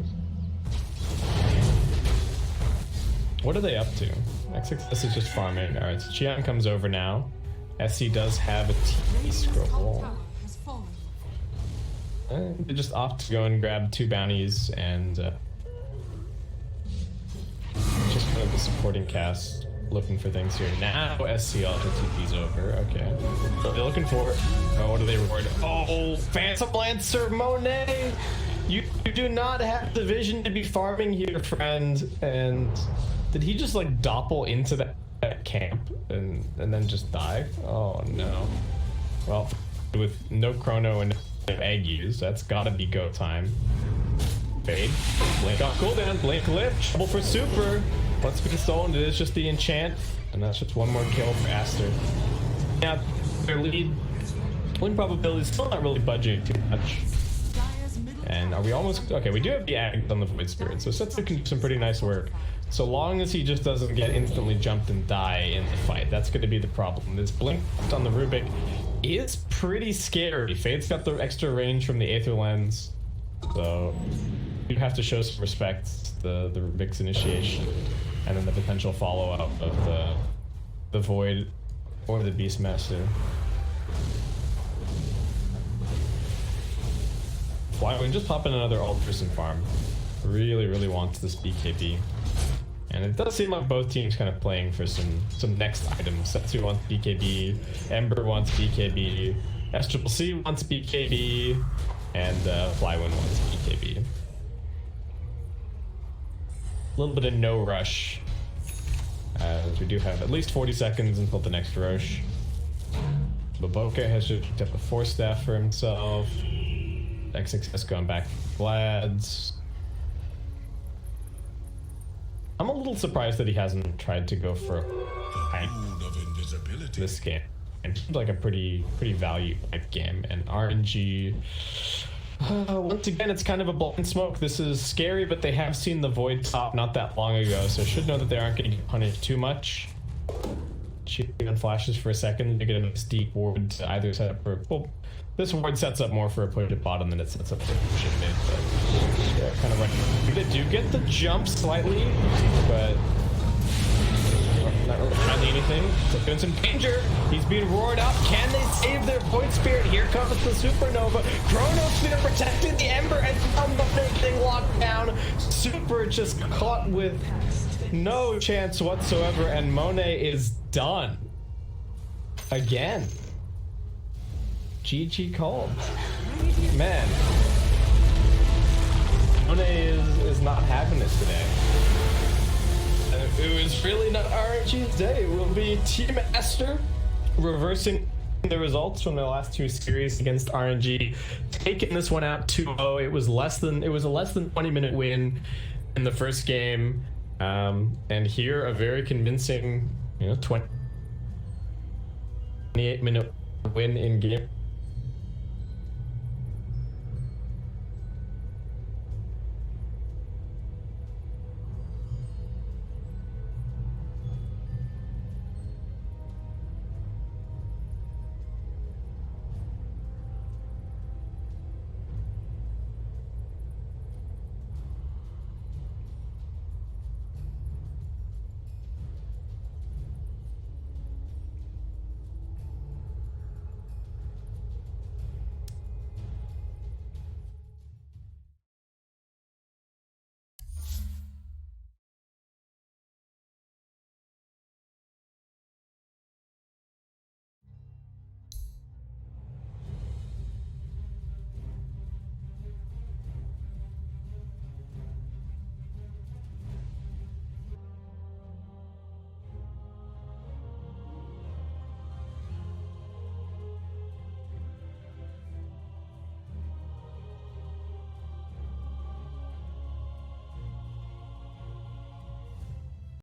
What are they up to? XXS is just farming. Alright, so Qian comes over now. SC does have a TP scroll. They just opt to go and grab 2 bounties and of the supporting cast looking for things here. Now SCL TP's over. Okay. So they're looking for. Oh, what do they reward? Oh, Phantom Lancer Monet! You do not have the vision to be farming here, friend. And did he just like doppel into that camp and then just die? Oh no. Well, with no chrono and no egg use, that's gotta be go time. Fade. Blink off cooldown. Blink lift. Trouble for super. Once been stolen, it is just the enchant. And that's just one more kill for Aster. Yeah, their lead win probability is still not really budging too much. And are we almost... Okay, we do have the act on the Void Spirit, so Setsu can do some pretty nice work. So long as he just doesn't get instantly jumped and die in the fight, that's going to be the problem. This blink on the Rubik is pretty scary. Fade's got the extra range from the Aether Lens, so you have to show some respect to the Rubik's initiation, and then the potential follow-up of the Void or the Beastmaster. Why we just pop in another Ultrason farm. Really wants this BKB. And it does seem like both teams kind of playing for some next items. Setsu wants BKB, Ember wants BKB, SCCC wants BKB, and Flywind wants BKB. A little bit of no rush, as we do have at least 40 seconds until the next Roche. Baboka has just picked up a 4-staff for himself. XXS going back to Vlad's. I'm a little surprised that he hasn't tried to go for a pipe this game. It seems like a pretty value pipe game. And RNG, once again, it's kind of a blind smoke. This is scary, but they have seen the Void top not that long ago, so should know that they aren't going to get punished too much. Shooting on flashes for a second to get a nice deep ward to either set up for... Well, this ward sets up more for a push at bottom than it sets up for a push at mid, but yeah, kind of right. They do get the jump slightly, but not really finding anything. So Finn's in danger. He's being roared up. Can they save their Void Spirit? Here comes the Supernova. Chrono's Sphere protected the Ember and found the thing locked down. Super just caught with no chance whatsoever, and Monet is done. Again. GG called. Man. Monet is not having it today. It was really not RNG's day. It will be Team ASTER reversing the results from the last two series against RNG, taking this one out 2-0. It was a less than 20-minute win in the first game. And here a very convincing, 28-minute win in game